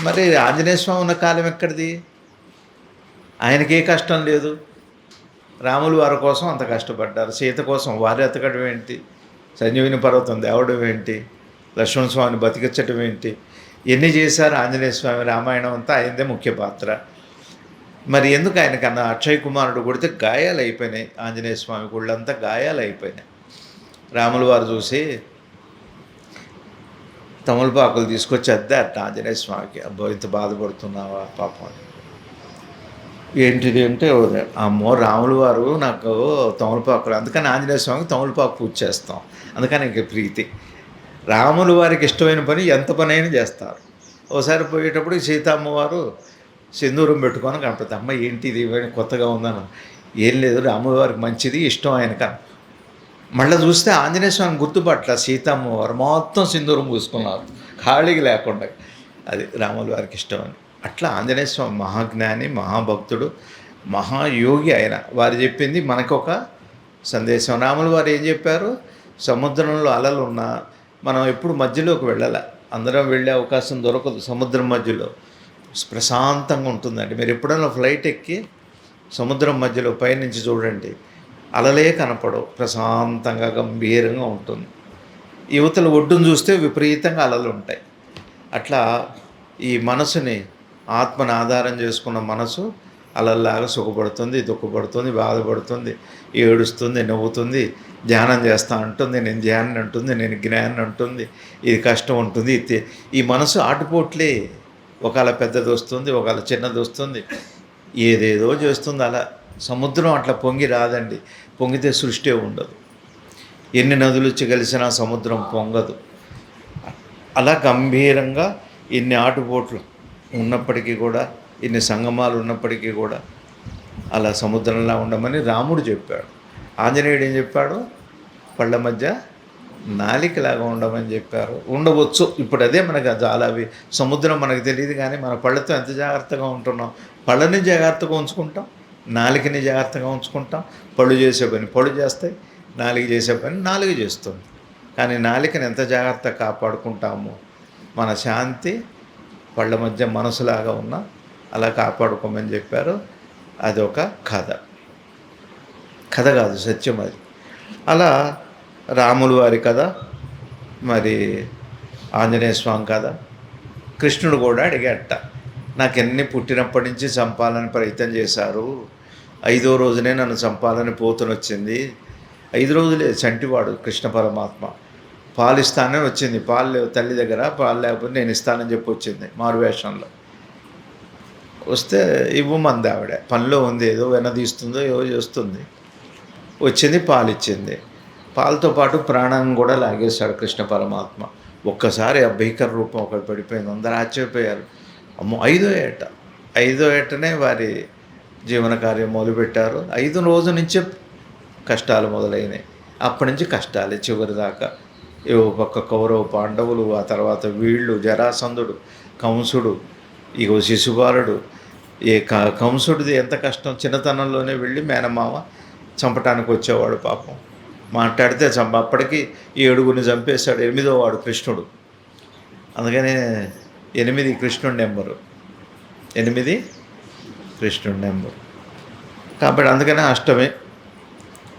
Speaker 4: మరి ఆంజనేయ స్వామి ఉన్న కాలం ఎక్కడిది? ఆయనకే కష్టం లేదు. రాములు వారి కోసం అంత కష్టపడ్డారు, సీత కోసం వారు ఎతకడం ఏంటి, సంజీవిని పర్వతం దేవడం ఏంటి, లక్ష్మణ స్వామిని బతికించడం ఏంటి, ఎన్ని చేశారు ఆంజనేయ స్వామి. రామాయణం అంతా ఆయనదే ముఖ్య పాత్ర. మరి ఎందుకు ఆయనకన్నా అక్షయ్ కుమారుడు కొడితే గాయాలు అయిపోయినాయి, ఆంజనేయ స్వామి గుళ్ళంతా గాయాలు అయిపోయినాయి. రాములు వారు చూసి తమలపాకులు తీసుకొచ్చి అద్దారట ఆంజనేయ స్వామికి. అబ్బో ఇంత బాధపడుతున్నావా పాపం. ఏంటిది అంటే, అమ్మో రాములు వారు నాకు తమలపాకులు, అందుకని ఆంజనేయ స్వామికి తమలపాకు పూజ చేస్తాం, అందుకని ఇంక ప్రీతి. రాములు వారికి ఇష్టమైన పని ఎంత పని అయినా చేస్తారు. ఒకసారి పోయేటప్పుడు సీతమ్మవారు సింధూరం పెట్టుకొని కనపడుతుంది. అమ్మ ఏంటి ఇది కొత్తగా ఉందని. ఏం లేదు, రాముల వారికి మంచిది ఇష్టం ఆయనకని. మళ్ళీ చూస్తే ఆంజనేయ స్వామి గుర్తుపట్ల సీతమ్మవారు మొత్తం సింధూరం పూసుకున్నారు, ఖాళీగా లేకుండా. అది రాముల వారికి ఇష్టం అని. అట్లా ఆంజనేయ స్వామి మహాజ్ఞాని, మహాభక్తుడు, మహాయోగి ఆయన. వారు చెప్పింది మనకొక సందేశం. రాముల వారు ఏం చెప్పారు? సముద్రంలో అలలు ఉన్నా మనం ఎప్పుడు మధ్యలోకి వెళ్ళాలి, అందరం వెళ్ళే అవకాశం దొరకదు. సముద్రం మధ్యలో ప్రశాంతంగా ఉంటుందండి. మీరు ఎప్పుడైనా ఫ్లైట్ ఎక్కి సముద్రం మధ్యలో పైనుంచి చూడండి, అలలే కనపడవు, ప్రశాంతంగా గంభీరంగా ఉంటుంది. యువతల ఒడ్డును చూస్తే విపరీతంగా అలలు ఉంటాయి. అట్లా ఈ మనసుని, ఆత్మను ఆధారం చేసుకున్న మనసు అలల్లాగా సుఖపడుతుంది, దుఃఖపడుతుంది, బాధపడుతుంది, ఏడుస్తుంది, నవ్వుతుంది, ధ్యానం చేస్తా అంటుంది, నేను ధ్యానం అంటుంది, నేను జ్ఞానం అంటుంది, ఇది కష్టం ఉంటుంది. ఈ మనసు ఆటుపోట్లే, ఒకవేళ పెద్దది వస్తుంది, ఒకవేళ చిన్నది వస్తుంది, ఏదేదో చేస్తుంది. అలా సముద్రం అట్లా పొంగి రాదండి. పొంగితే సృష్టి ఉండదు. ఎన్ని నదులు వచ్చి కలిసినా సముద్రం పొంగదు. అలా గంభీరంగా ఇన్ని ఆటుపోట్లు ఉన్నప్పటికీ కూడా, ఇన్ని సంగమాలు ఉన్నప్పటికీ కూడా అలా సముద్రంలా ఉండమని రాముడు చెప్పాడు. ఆంజనేయుడు ఏం చెప్పాడు? పళ్ళ మధ్య నాలికలాగా ఉండమని చెప్పారు. ఉండవచ్చు. ఇప్పుడు అదే మనకు చాలా సముద్రం మనకు తెలియదు, కానీ మన పళ్ళతో ఎంత జాగ్రత్తగా ఉంటున్నాం. పళ్ళని జాగ్రత్తగా ఉంచుకుంటాం, నాలికని జాగ్రత్తగా ఉంచుకుంటాం. పళ్ళు చేసే పని పళ్ళు చేస్తాయి, నాలుగు చేసే పని నాలుగు చేస్తుంది. కానీ నాలికని ఎంత జాగ్రత్తగా కాపాడుకుంటామో, మన శాంతి పళ్ళ మధ్య మనసులాగా ఉన్న అలా కాపాడుకోమని చెప్పారు. అదొక కథ కాదు, సత్యం అది. అలా రాములు వారి కథ, మరి ఆంజనేయ స్వామి కథ. కృష్ణుడు కూడా అడిగేట, నాకెన్ని పుట్టినప్పటి నుంచి చంపాలని ప్రయత్నం చేశారు, 5వ రోజునే నన్ను చంపాలని పోతునొచ్చింది. 5 రోజులే చంటివాడు కృష్ణ పరమాత్మ. పాలు ఇస్తానని వచ్చింది, పాలు లేవు తల్లి దగ్గర, పాలు లేకపోతే నేను ఇస్తానని చెప్పి వచ్చింది మారువేషంలో. వస్తే ఇవ్వమంది ఆవిడ, పనిలో ఉంది, ఏదో వెనదీస్తుందో ఏదో చేస్తుంది. వచ్చింది, పాలు ఇచ్చింది. పాలతో పాటు ప్రాణం కూడా లాగేశాడు కృష్ణ పరమాత్మ. ఒక్కసారి ఆ భీకర రూపం ఒకటి పడిపోయింది. అందరూ ఆశ్చర్యపోయారు. అమ్మో, 5వ ఏటనే వారి జీవన కార్యం మొదలుపెట్టారు. 5వ రోజు నుంచే కష్టాలు మొదలైనాయి. అప్పటి నుంచి కష్టాలే చివరి దాకా. ఏవో పక్క కౌరవ పాండవులు, ఆ తర్వాత వీళ్ళు, జరాసంధుడు, కంసుడు, ఇగో శిశుపాలుడు. కంసుడిది ఎంత కష్టం, చిన్నతనంలోనే వెళ్ళి మేనమామ చంపటానికి వచ్చేవాడు పాపం. మాట్లాడితే అప్పటికి 7గురిని చంపేశాడు. 8వ వాడు కృష్ణుడు. అందుకనే 8 కృష్ణుడి నెంబరు, 8 కృష్ణుడి నెంబరు. కాబట్టి అందుకనే అష్టమే.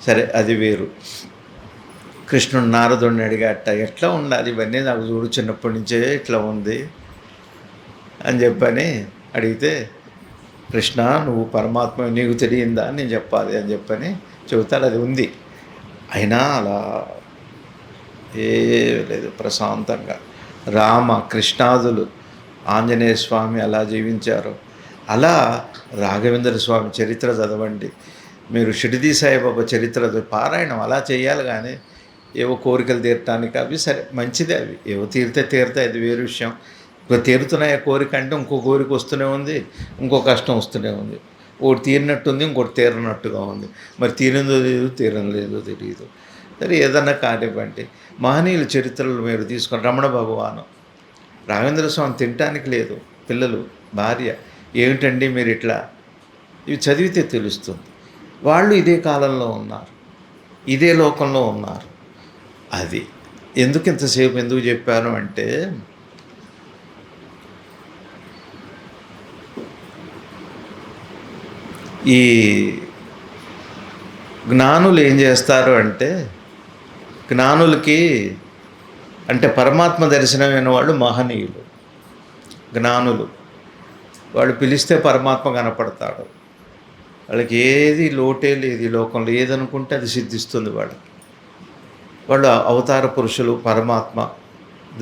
Speaker 4: సరే, అది వేరు. కృష్ణుడు నారదుడిని అడిగాట, ఎట్లా ఉండాలి ఇవన్నీ నాకు చూడు, చిన్నప్పటి నుంచే ఇట్లా ఉంది అని చెప్పని అడిగితే, కృష్ణ నువ్వు పరమాత్మ నీకు తెలియందా నేను చెప్పాలి అని చెప్పని చెబుతాడు. అది ఉంది. అయినా అలా ఏ లేదు, ప్రశాంతంగా రామ కృష్ణాదులు, ఆంజనేయ స్వామి అలా జీవించారు. అలా రాఘవేంద్ర స్వామి చరిత్ర చదవండి. మీరు షిరిడి సాయిబాబా చరిత్ర పారాయణం అలా చేయాలి. కానీ ఏవో కోరికలు తీరటానికి అవి సరే మంచిదే, అవి ఏవో తీరుతాయి, అది వేరే విషయం. ఇప్పుడు తీరుతున్నాయి కోరిక అంటే ఇంకో కోరిక వస్తూనే ఉంది, ఇంకో కష్టం వస్తూనే ఉంది. ఒకటి తీరినట్టుంది, ఇంకోటి తీరనట్టుగా ఉంది. మరి తీరిందో లేదు, తీరలేదో తెలియదు. సరే, ఏదన్నా కానివ్వండి. మహనీయుల చరిత్రలు మీరు తీసుకొని, రమణ భగవాను, రాఘవేంద్ర స్వామి తినటానికి లేదు, పిల్లలు, భార్య, ఏమిటండి మీరు ఇట్లా, ఇవి చదివితే తెలుస్తుంది. వాళ్ళు ఇదే కాలంలో ఉన్నారు, ఇదే లోకంలో ఉన్నారు. అది ఎందుకు ఇంతసేపు ఎందుకు చెప్పాను అంటే, ఈ జ్ఞానులు ఏం చేస్తారు అంటే, జ్ఞానులకి అంటే పరమాత్మ దర్శనమైన వాళ్ళు మహనీయులు, జ్ఞానులు. వాళ్ళు పిలిస్తే పరమాత్మ కనపడతాడు. వాళ్ళకి ఏది లోటే లేదు, ఈ లోకంలో ఏదనుకుంటే అది సిద్ధిస్తుంది వాళ్ళకి. వాళ్ళు అవతార పురుషులు, పరమాత్మ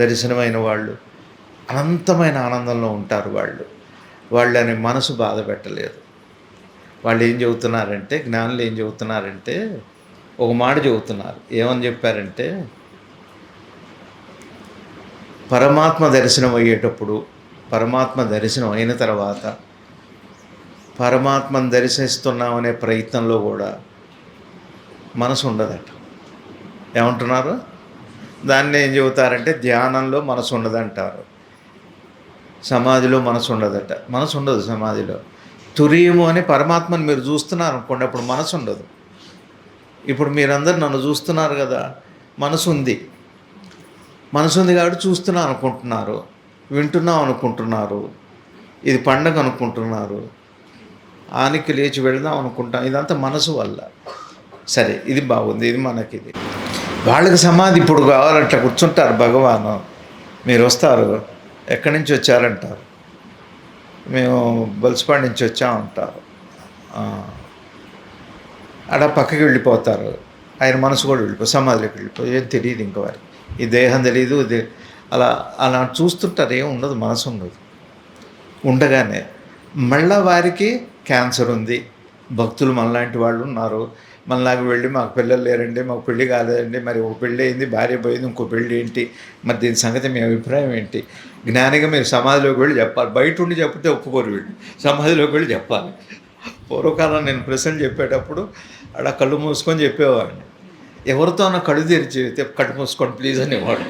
Speaker 4: దర్శనమైన వాళ్ళు, అనంతమైన ఆనందంలో ఉంటారు. వాళ్ళని మనసు బాధ పెట్టలేదు. వాళ్ళు ఏం చెబుతున్నారంటే, జ్ఞానులు ఏం చెబుతున్నారంటే, ఒక మాట చెబుతున్నారు. ఏమని చెప్పారంటే, పరమాత్మ దర్శనం అయ్యేటప్పుడు, పరమాత్మ దర్శనం అయిన తర్వాత, పరమాత్మను దర్శిస్తున్నామనే ప్రయత్నంలో కూడా మనసు ఉండదట. ఏమంటున్నారు? దాన్ని ఏం చెబుతారంటే, ధ్యానంలో మనసు ఉండదంటారు, సమాధిలో మనసు ఉండదట. మనసు ఉండదు సమాధిలో. తురియము అని పరమాత్మను మీరు చూస్తున్నారు అనుకోండి, అప్పుడు మనసు ఉండదు. ఇప్పుడు మీరందరూ నన్ను చూస్తున్నారు కదా, మనసు ఉంది. మనసు ఉంది కాబట్టి చూస్తున్నాం అనుకుంటున్నారు, వింటున్నాం అనుకుంటున్నారు, ఇది పండగ అనుకుంటున్నారు, ఆనికి లేచి వెళదాం అనుకుంటాం. ఇదంతా మనసు వల్ల. సరే, ఇది బాగుంది, ఇది మనకిది. వాళ్ళకి సమాధి ఇప్పుడు కావాలంటే కూర్చుంటారు భగవాను. మీరు వస్తారు, ఎక్కడి నుంచి వచ్చారంటారు, మేము బొల్స్పాడ్ నుంచి వచ్చామంటారు. అలా పక్కకి వెళ్ళిపోతారు. ఆయన మనసు కూడా సమాధిలోకి వెళ్ళిపోయి ఏం తెలియదు ఇంక వారికి. ఈ దేహం తెలియదు. అలా అలా చూస్తుంటారు, ఏం ఉండదు, మనసు ఉండదు. ఉండగానే మళ్ళా వారికి క్యాన్సర్ ఉంది, భక్తులు మనలాంటి వాళ్ళు ఉన్నారు, మనలాగా వెళ్ళి మాకు పిల్లలు లేరండి, మాకు పెళ్ళి కాలేదండి, మరి ఒక పెళ్ళి అయింది, భార్య పోయింది, ఇంకో పెళ్ళి ఏంటి, మరి దీని సంగతి మీ అభిప్రాయం ఏంటి? జ్ఞానిగా మీరు సమాధిలోకి వెళ్ళి చెప్పాలి. బయట ఉండి చెప్తే ఒప్పుకోరు వీళ్ళు, సమాధిలోకి వెళ్ళి చెప్పాలి. పూర్వకాలం నేను ప్రశ్నలు చెప్పేటప్పుడు అలా కళ్ళు మూసుకొని చెప్పేవాడిని. ఎవరితో అన్న కళ్ళు తెరిచి కళ్ళు మూసుకోండి ప్లీజ్ అనేవాడు.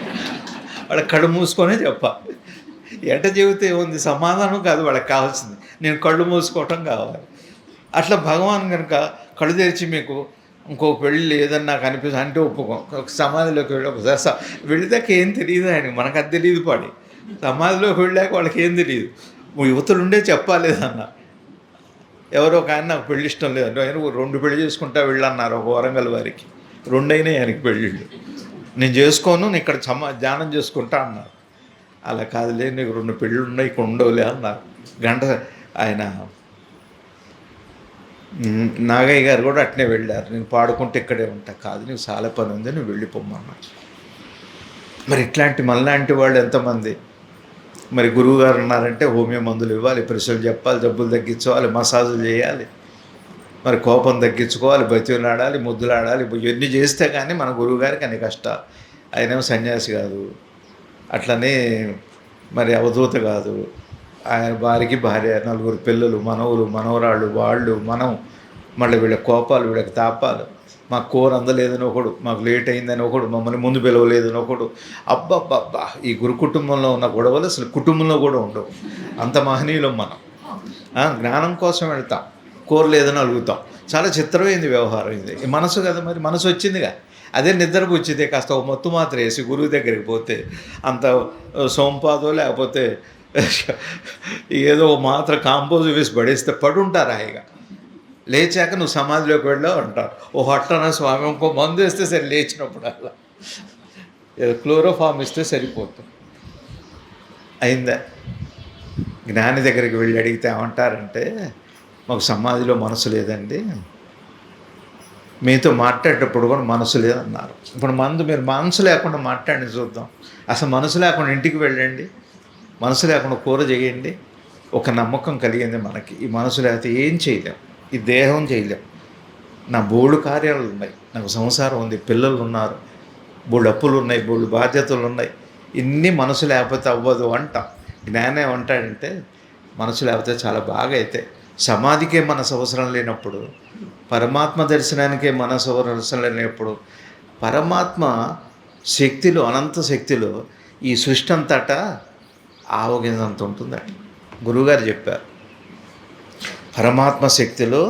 Speaker 4: వాళ్ళ కళ్ళు మూసుకొనే చెప్పాలి. ఎట చెబితే ఏముంది, సమాధానం కాదు వాళ్ళకి కావాల్సింది, నేను కళ్ళు మూసుకోవటం కావాలి. అట్లా భగవాన్ కనుక కళ్ళు తెరిచి మీకు ఇంకో పెళ్ళి లేదని నాకు అనిపిస్తుంది అంటే ఒప్పుకోం. సమాధిలోకి వెళ్ళి ఒకసారి వెళ్ళాక ఏం తెలియదు ఆయనకి, మనకు అది తెలియదు. పడి సమాధిలోకి వెళ్ళాక వాళ్ళకి ఏం తెలియదు. యువతులుండే చెప్పాలేదన్న. ఎవరో ఒక ఆయన నాకు పెళ్ళి ఇష్టం లేదు, ఆయన 2 పెళ్లి చేసుకుంటా వెళ్ళన్నారు ఒక వరంగల్ వారికి. 2 అయినాయి ఆయనకి పెళ్ళిళ్ళు. నేను చేసుకోను, నేను ఇక్కడ ధ్యానం చేసుకుంటా అన్నారు. అలా కాదులే, నీకు 2 పెళ్ళిళ్ళు ఉన్నాయి, ఇక్కడ ఉండవులే అన్నారు. గంట ఆయన నాగయ్య గారు కూడా అట్నే వెళ్ళారు. నేను పాడుకుంటే ఇక్కడే ఉంటా. కాదు, నీకు చాలా పని ఉంది, నువ్వు వెళ్ళిపోమ్మన్నా. మరి ఇట్లాంటి మనలాంటి వాళ్ళు ఎంతమంది. మరి గురువు గారు ఉన్నారంటే హోమియో మందులు ఇవ్వాలి, ప్రశ్నలు చెప్పాలి, జబ్బులు తగ్గించుకోవాలి, మసాజులు చేయాలి, మరి కోపం తగ్గించుకోవాలి, బతిలాడాలి, ముద్దులాడాలి. ఇవన్నీ చేస్తే కానీ మన గురువుగారికి అన్ని కష్టాలు. ఆయనేమో సన్యాసి కాదు, అట్లనే మరి అవధూత కాదు. ఆయన వారికి భార్య, 4 పిల్లలు, మనవలు, మనవరాళ్ళు, వాళ్ళు, మనం, మళ్ళీ వీళ్ళ కోపాలు, వీళ్ళకి తాపాలు. మాకు కూర అందలేదని ఒకడు, మాకు లేట్ అయిందని ఒకడు, మమ్మల్ని ముందు పిలవలేదని ఒకడు. అబ్బబ్బబ్బా, ఈ గురు కుటుంబంలో ఉన్న గొడవలు అసలు కుటుంబంలో కూడా ఉండవు. అంత మహనీయులం మనం. జ్ఞానం కోసం వెళ్తాం, కూర లేదని అడుగుతాం. చాలా చిత్రమైంది వ్యవహారం ఇది. ఈ మనసు కదా, మరి మనసు వచ్చిందిగా. అదే నిద్రపుచ్చితే కాస్త ఒక మత్తు మాత్రం వేసి గురువు దగ్గరికి పోతే అంత సోంపాదో లేకపోతే ఏదో మాత్రం కాంపోజ్ వేసి పడేస్తే పడుంటారు హాయిగా. లేచాక నువ్వు సమాధిలోకి వెళ్ళావు అంటారు. ఓ హట్టన స్వామి ఇంకో మందు వేస్తే సరే, లేచినప్పుడు అలా ఏదో క్లోరోఫామ్ ఇస్తే సరిపోతుంది. అయిందా? జ్ఞాని దగ్గరికి వెళ్ళి అడిగితే ఏమంటారంటే, మాకు సమాధిలో మనసు లేదండి, మీతో మాట్లాడేటప్పుడు కూడా మనసు లేదన్నారు. ఇప్పుడు మీరు మనసు లేకుండా మాట్లాడి చూద్దాం. అసలు మనసు లేకుండా ఇంటికి వెళ్ళండి, మనసు లేకుండా కూర చేయండి. ఒక నమ్మకం కలిగింది మనకి. ఈ మనసు లేకపోతే ఏం చేయలేం, ఈ దేహం చేయలేం. నా బోళ్ళు కార్యాలు ఉన్నాయి, నాకు సంసారం ఉంది, పిల్లలు ఉన్నారు, బోళ్ళు అప్పులు ఉన్నాయి, బోళ్ళు బాధ్యతలు ఉన్నాయి. ఇన్ని మనసు లేకపోతే అవ్వదు అంటాం. జ్ఞానం ఏమంటాడంటే, మనసు లేకపోతే చాలా బాగా అయితే సమాధికే మనసు అవసరం లేనప్పుడు, పరమాత్మ దర్శనానికే మనసు అవసరం లేనప్పుడు, పరమాత్మ శక్తిలో, అనంత శక్తిలో ఈ సృష్టి అంతటా ఆవగింజంత ఉంటుందట. గురువుగారు చెప్పారు, పరమాత్మ శక్తిలో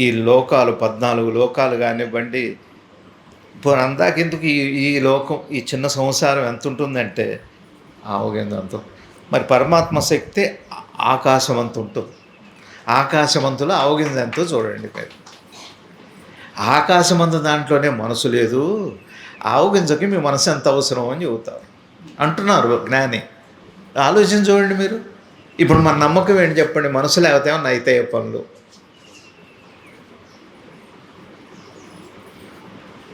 Speaker 4: ఈ లోకాలు 14 లోకాలు కానివ్వండి, అందాకెందుకు ఈ లోకం, ఈ చిన్న సంసారం ఎంత ఉంటుందంటే ఆవగింజంత. మరి పరమాత్మ శక్తి ఆకాశం అంత ఉంటుంది. ఆకాశమంతులో ఆవగింజ ఎంతో చూడండి. ఆకాశమంత దాంట్లోనే మనసు లేదు, ఆవగింజకి మీ మనసు ఎంత అవసరం అని చెబుతారు అంటున్నారు జ్ఞాని. ఆలోచన చూడండి మీరు. ఇప్పుడు మన నమ్మకం ఏంటి చెప్పండి? మనసు లేకపోతే ఏమన్నా అవుతాయి పనులు.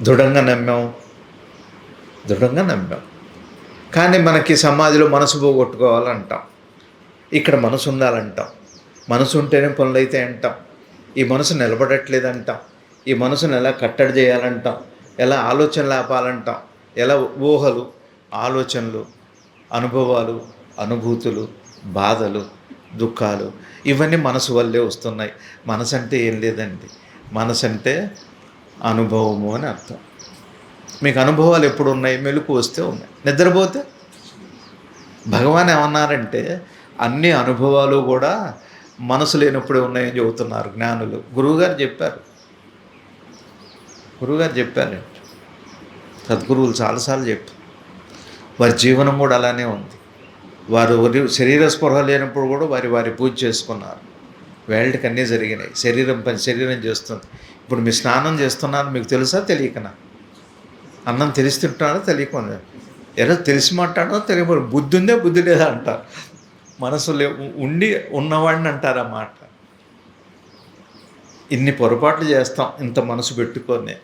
Speaker 4: దృఢంగా నమ్మాం. కానీ మనకి సమాధిలో మనసు పోగొట్టుకోవాలంటాం, ఇక్కడ మనసు ఉండాలంటాం. మనసు ఉంటేనే పనులు అయితే అంటాం. ఈ మనసు నిలబడట్లేదంటాం. ఈ మనసును ఎలా కట్టడి చేయాలంటాం, ఎలా ఆలోచనలు ఆపాలంటాం, ఎలా ఊహలు, ఆలోచనలు, అనుభవాలు, అనుభూతులు, బాధలు, దుఃఖాలు ఇవన్నీ మనసు వల్లే వస్తున్నాయి. మనసు అంటే ఏం లేదండి, మనసు అంటే అనుభవము అని అర్థం. మీకు అనుభవాలు ఎప్పుడు ఉన్నాయి? మెలకు వస్తే ఉన్నాయి, నిద్రపోతే. భగవాన్ ఏమన్నారంటే, అన్ని అనుభవాలు కూడా మనసు లేనప్పుడే ఉన్నాయని చెబుతున్నారు జ్ఞానులు. గురువుగారు చెప్పారండి, సద్గురువులు చాలాసార్లు చెప్పారు. వారి జీవనం కూడా అలానే ఉంది. వారు శరీర స్పృహ లేనప్పుడు కూడా వారి పూజ చేసుకున్నారు. వేళ్ళకి అన్నీ జరిగినాయి. శరీరం చేస్తుంది. ఇప్పుడు మీ స్నానం చేస్తున్నారు, మీకు తెలుసా తెలియకనా? అన్నం తెలిసి తింటున్నారో తెలియకుండా, ఎలా తెలిసి మాట్లాడో తెలియదు. బుద్ధి ఉందే బుద్ధి లేదా అంటారు. మనసు ఉండి ఉన్నవాడిని అంటారు ఆ మాట. ఇన్ని పొరపాట్లు చేస్తాం ఇంత మనసు పెట్టుకొని.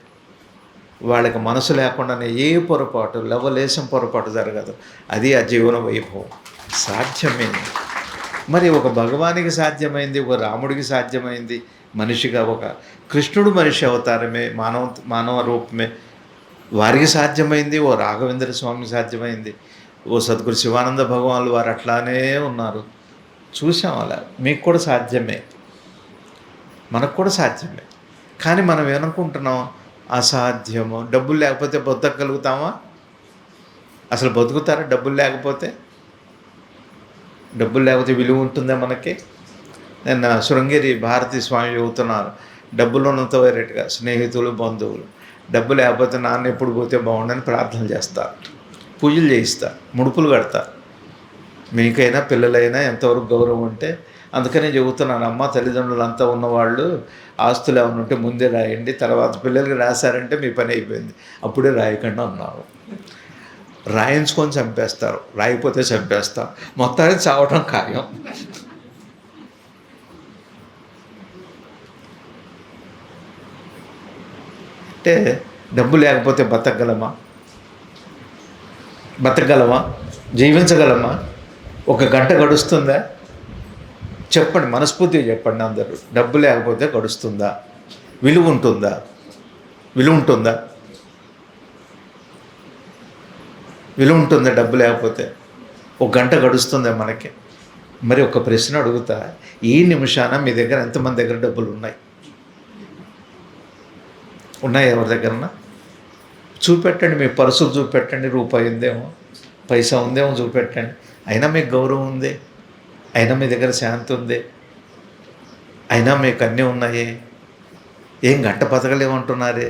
Speaker 4: వాళ్ళకి మనసు లేకుండానే ఏ పొరపాటు, లవలేశం పొరపాటు జరగదు. అది ఆ జీవన వైభవం. సాధ్యమైంది. మరి ఒక భగవానికి సాధ్యమైంది, ఒక రాముడికి సాధ్యమైంది, మనిషిగా ఒక కృష్ణుడు మనిషి అవతారమే, మానవ రూపమే, వారికి సాధ్యమైంది. ఓ రాఘవేంద్ర స్వామికి సాధ్యమైంది. ఓ సద్గురు శివానంద భగవానులు వారు అట్లానే ఉన్నారు. చూసాం అలా. మీకు కూడా సాధ్యమే, మనకు కూడా సాధ్యమే. కానీ మనం ఏమనుకుంటున్నాం? అసాధ్యము. డబ్బులు లేకపోతే బతకగలుగుతామా? అసలు బతుకుతారా డబ్బులు లేకపోతే? డబ్బులు లేకపోతే విలువ ఉంటుందా మనకి? నిన్న శృంగేరి భారతీ స్వామి చెబుతున్నారు, డబ్బులు ఉన్నంత వేరేట్టుగా స్నేహితులు, బంధువులు. డబ్బు లేకపోతే నాన్న ఎప్పుడు పోతే బాగుండని ప్రార్థన చేస్తారు, పూజలు చేయిస్తారు, ముడుపులు కడతారు. మీకైనా పిల్లలైనా ఎంతవరకు గౌరవం ఉంటే. అందుకనే చెబుతున్నాను, అమ్మ తల్లిదండ్రులు అంతా ఉన్నవాళ్ళు ఆస్తులు ఏమైనా ఉంటే ముందే రాయండి, తర్వాత పిల్లలకి రాశారంటే మీ పని అయిపోయింది, అప్పుడే రాయకుండా ఉన్నారు. రాయించుకొని చంపేస్తారు, రాయిపోతే చంపేస్తారు, మొత్తానికి చావటం ఖాయం. అంటే డబ్బు లేకపోతే బతకగలమా? జీవించగలమా? ఒక గంట గడుస్తుందా? చెప్పండి, మనస్ఫూర్తిగా చెప్పండి అందరూ. డబ్బు లేకపోతే గడుస్తుందా? విలువ ఉంటుందా? విలువ ఉంటుందా డబ్బు లేకపోతే? ఒక గంట గడుస్తుందా మనకి? మరి ఒక ప్రశ్న అడుగుతా, ఈ నిమిషాన మీ దగ్గర ఎంతమంది దగ్గర డబ్బులు ఉన్నాయి? ఎవరి దగ్గరన్నా? చూపెట్టండి, మీ పర్సులు చూపెట్టండి. రూపాయి ఉందేమో, పైసా ఉందేమో చూపెట్టండి. అయినా మీకు గౌరవం ఉంది, అయినా మీ దగ్గర శాంతి ఉంది, అయినా మీకు అన్నీ ఉన్నాయి. ఏం గంట బతకలేమంటున్నారే?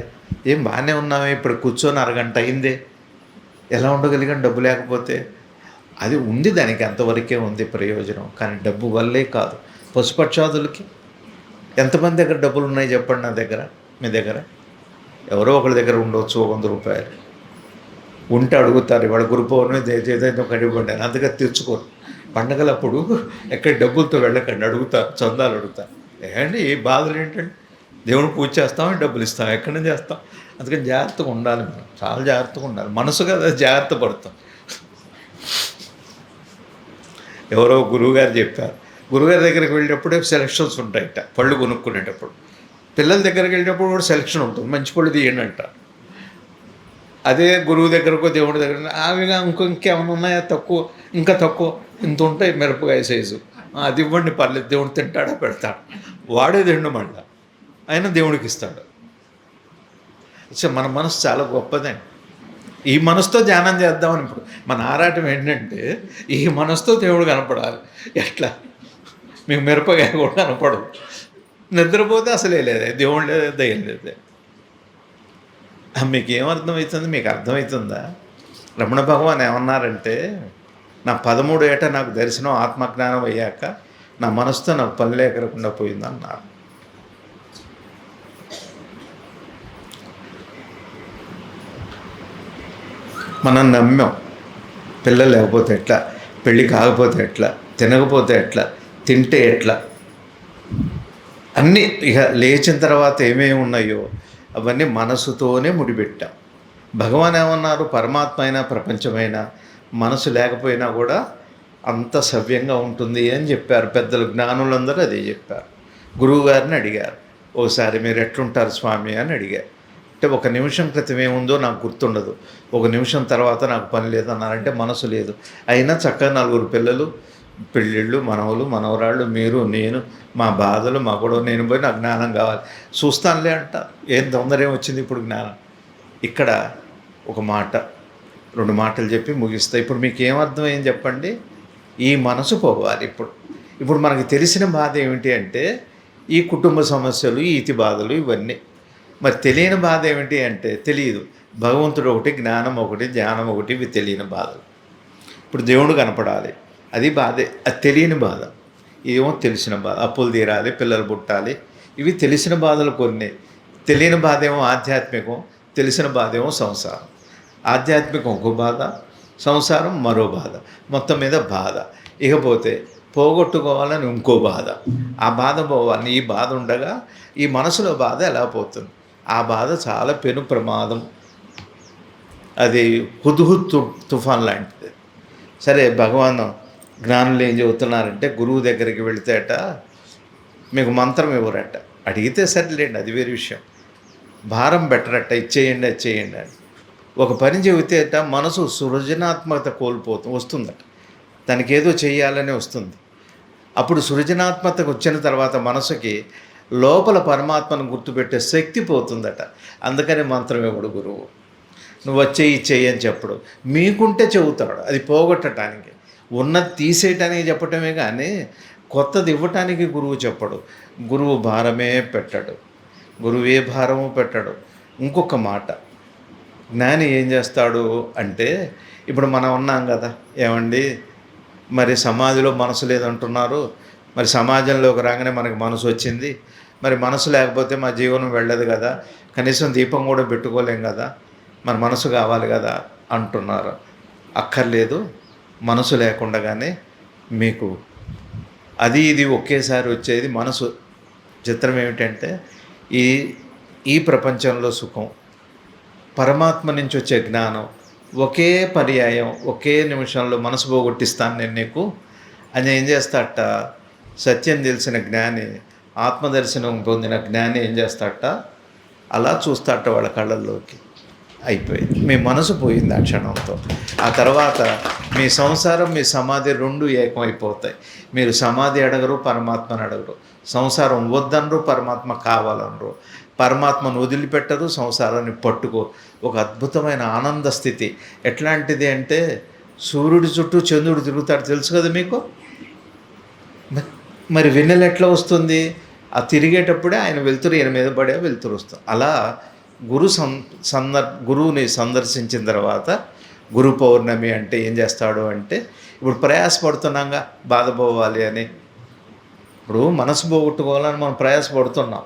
Speaker 4: ఏం బాగానే ఉన్నామే, ఇప్పుడు కూర్చొని అరగంట అయిందే. ఎలా ఉండగలిగాం డబ్బు లేకపోతే? అది ఉంది, దానికి అంతవరకే ఉంది ప్రయోజనం. కానీ డబ్బు వల్లే కాదు. పశుపక్షాదులకి ఎంతమంది దగ్గర డబ్బులు ఉన్నాయి చెప్పండి. నా దగ్గర, మీ దగ్గర ఎవరో ఒకరి దగ్గర ఉండవచ్చు 100 రూపాయలు ఉంటే అడుగుతారు, ఇవాళ గురు పౌర్ణమి ఏదైనా కడిగిపోండి, అందుకని తెచ్చుకోరు. పండగలప్పుడు ఎక్కడ డబ్బులతో వెళ్ళకండి, అడుగుతారు, చందాలు అడుగుతారు. ఏంటి ఈ బాధలు ఏంటండి? దేవుడు పూజ చేస్తాం, డబ్బులు ఇస్తాం, ఎక్కడి నుంచి చేస్తాం? అందుకని జాగ్రత్తగా ఉండాలి, మనం చాలా జాగ్రత్తగా ఉండాలి. మనసు కదా జాగ్రత్త పడతాం. ఎవరో గురువుగారు చెప్పారు, గురువుగారి దగ్గరికి వెళ్ళేటప్పుడే సెలక్షన్స్ ఉంటాయట. పళ్ళు కొనుక్కునేటప్పుడు పిల్లల దగ్గరికి వెళ్ళేటప్పుడు కూడా సెలక్షన్ ఉంటుంది, మంచి పళ్ళు తీయండి అంట. అదే గురువు దగ్గరకో దేవుడి దగ్గర అవిగా ఇంకేమైనా ఉన్నాయా ఇంకా తక్కువ ఇంత ఉంటాయి మిరపకాయ సైజు, అది ఇవ్వండి పర్లేదు, దేవుడు తింటాడా పెడతాడు, వాడే తిండు మళ్ళా, అయినా దేవుడికి ఇస్తాడు. మన మనసు చాలా గొప్పదండి. ఈ మనసుతో ధ్యానం చేద్దామని ఇప్పుడు మన ఆరాటం ఏంటంటే, ఈ మనసుతో దేవుడు కనపడాలి. ఎట్లా? మీకు మిరపకాయ కూడా కనపడదు, నిద్రపోతే అసలే లేదే, దేవుడు లేదే, దయ్యం లేదే. మీకు ఏమర్థమవుతుంది? మీకు అర్థమవుతుందా? రమణ భగవాన్ ఏమన్నారంటే, నా 13 ఏట నాకు దర్శనం ఆత్మజ్ఞానం అయ్యాక నా మనసుతో నాకు పని లేకుండా పోయిందన్నారు. మనం నమ్మాం, పిల్లలు లేకపోతే ఎట్లా, పెళ్ళి కాకపోతే ఎట్లా, తినకపోతే ఎట్లా, తింటే ఎట్లా, అన్నీ ఇక లేచిన తర్వాత ఏమేమి ఉన్నాయో అవన్నీ మనసుతోనే ముడిపెట్టాం. భగవాన్ ఏమన్నారు? పరమాత్మ అయినా ప్రపంచమైనా మనసు లేకపోయినా కూడా అంత సవ్యంగా ఉంటుంది అని చెప్పారు. పెద్దలు జ్ఞానులందరూ అదే చెప్పారు. గురువు గారిని అడిగారు ఒకసారి, మీరు ఎట్లుంటారు స్వామి అని అడిగారు. అంటే 1 నిమిషం క్రితం ఏముందో నాకు గుర్తుండదు, 1 నిమిషం తర్వాత నాకు పని లేదన్నారంటే మనసు లేదు. అయినా చక్కగా 4 పిల్లలు, పెళ్ళిళ్ళు, మనవలు, మనవరాళ్ళు, మీరు, నేను, మా బాధలు, మా గొడవ, నేను పోయి నాకు జ్ఞానం కావాలి, చూస్తానులే అంట. ఏం తొందర ఏమొచ్చింది ఇప్పుడు జ్ఞానం? ఇక్కడ ఒక మాట, 2 మాటలు చెప్పి ముగిస్తా. ఇప్పుడు మీకు ఏమర్థమైంది చెప్పండి? ఈ మనసు పోవాలి. ఇప్పుడు మనకి తెలిసిన బాధ ఏమిటి అంటే, ఈ కుటుంబ సమస్యలు, ఈ ఇతి బాధలు, ఇవన్నీ. మరి తెలియని బాధ ఏమిటి అంటే, తెలియదు. భగవంతుడు ఒకటి, జ్ఞానం ఒకటి, ధ్యానం ఒకటి, ఇవి తెలియని బాధలు. ఇప్పుడు దేవుడు కనపడాలి, అది బాధే. అది తెలియని బాధ. ఏమో తెలిసిన బాధ, అప్పులు తీరాలి, పిల్లలు పుట్టాలి, ఇవి తెలిసిన బాధలు కొన్ని. తెలియని బాధ ఏమో ఆధ్యాత్మికం, తెలిసిన బాధ ఏమో సంసారం. ఆధ్యాత్మికం ఒక బాధ, సంసారం మరో బాధ, మొత్తం మీద బాధ. ఇకపోతే పోగొట్టుకోవాలని ఇంకో బాధ. ఆ బాధ పోవాలని ఈ బాధ ఉండగా ఈ మనసులో బాధ ఎలా పోతుంది? ఆ బాధ చాలా పెను ప్రమాదం. అది హుద్హుద్ తుఫాన్ లాంటిది. సరే, భగవాన్ జ్ఞానులు ఏం చెబుతున్నారంటే, గురువు దగ్గరికి వెళితేట మీకు మంత్రం ఇవ్వరట. అడిగితే సరిలేండి, అది వేరే విషయం. భారం పెట్టరట, ఇచ్చేయండి అది చేయండి అని. ఒక పని చెబితేట మనసు సృజనాత్మకత వస్తుందట. దానికి ఏదో చేయాలని వస్తుంది. అప్పుడు సృజనాత్మకతకు వచ్చిన తర్వాత మనసుకి లోపల పరమాత్మను గుర్తుపెట్టే శక్తి పోతుందట. అందుకని మంత్రం ఇవ్వడు గురువు. నువ్వు వచ్చే ఇచ్చేయి అని చెప్పడు, మీకుంటే చెబుతాడు. అది పోగొట్టడానికి, ఉన్నది తీసేయటానికి చెప్పటమే కానీ కొత్తది ఇవ్వటానికి గురువు చెప్పడు. గురువు భారమే పెట్టడు, గురువు ఏ భారము పెట్టడు. ఇంకొక మాట, జ్ఞాని ఏం చేస్తాడు అంటే, ఇప్పుడు మనం ఉన్నాం కదా, ఏమండి మరి సమాధిలో మనసు లేదంటున్నారు, మరి సమాజంలోకి రాగానే మనకి మనసు వచ్చింది, మరి మనసు లేకపోతే మా జీవనం వెళ్ళదు కదా, కనీసం దీపం కూడా పెట్టుకోలేం కదా, మన మనసు కావాలి కదా అంటున్నారు. అక్కర్లేదు, మనసు లేకుండానే మీకు అది ఇది ఒకేసారి వచ్చేది మనసు. చిత్రం ఏమిటంటే, ఈ ప్రపంచంలో సుఖం, పరమాత్మ నుంచి వచ్చే జ్ఞానం ఒకే పర్యాయం, ఒకే నిమిషంలో మనసు పోగొట్టిస్తాను నేను నీకు అని ఏం చేస్తాట? సత్యం తెలిసిన జ్ఞాని, ఆత్మదర్శనం పొందిన జ్ఞాని ఏం చేస్తాట? అలా చూస్తాట వాళ్ళ కళ్ళల్లోకి. అయిపోయింది, మీ మనసు పోయింది ఆ క్షణంతో. ఆ తర్వాత మీ సంసారం, మీ సమాధి రెండు ఏకమైపోతాయి. మీరు సమాధి అడగరు, పరమాత్మను అడగరు. సంసారం వద్దనరు, పరమాత్మ కావాలనరు. పరమాత్మను వదిలిపెట్టరు, సంసారాన్ని పట్టుకో. ఒక అద్భుతమైన ఆనంద స్థితి. ఎట్లాంటిది అంటే, సూర్యుడి చుట్టూ చంద్రుడు తిరుగుతాడు, తెలుసు కదా మీకు. మరి వెన్నెల ఎట్లా వస్తుంది? ఆ తిరిగేటప్పుడే ఆయన వెళ్తురు ఈయన మీద పడే వెళ్తురు వస్తుంది. అలా గురువుని సందర్శించిన తర్వాత, గురు పౌర్ణమి అంటే ఏం చేస్తాడు అంటే, ఇప్పుడు ప్రయాసపడుతున్నాగా బాధపోవాలి అని. ఇప్పుడు మనసు పోగొట్టుకోవాలని మనం ప్రయాసపడుతున్నాం.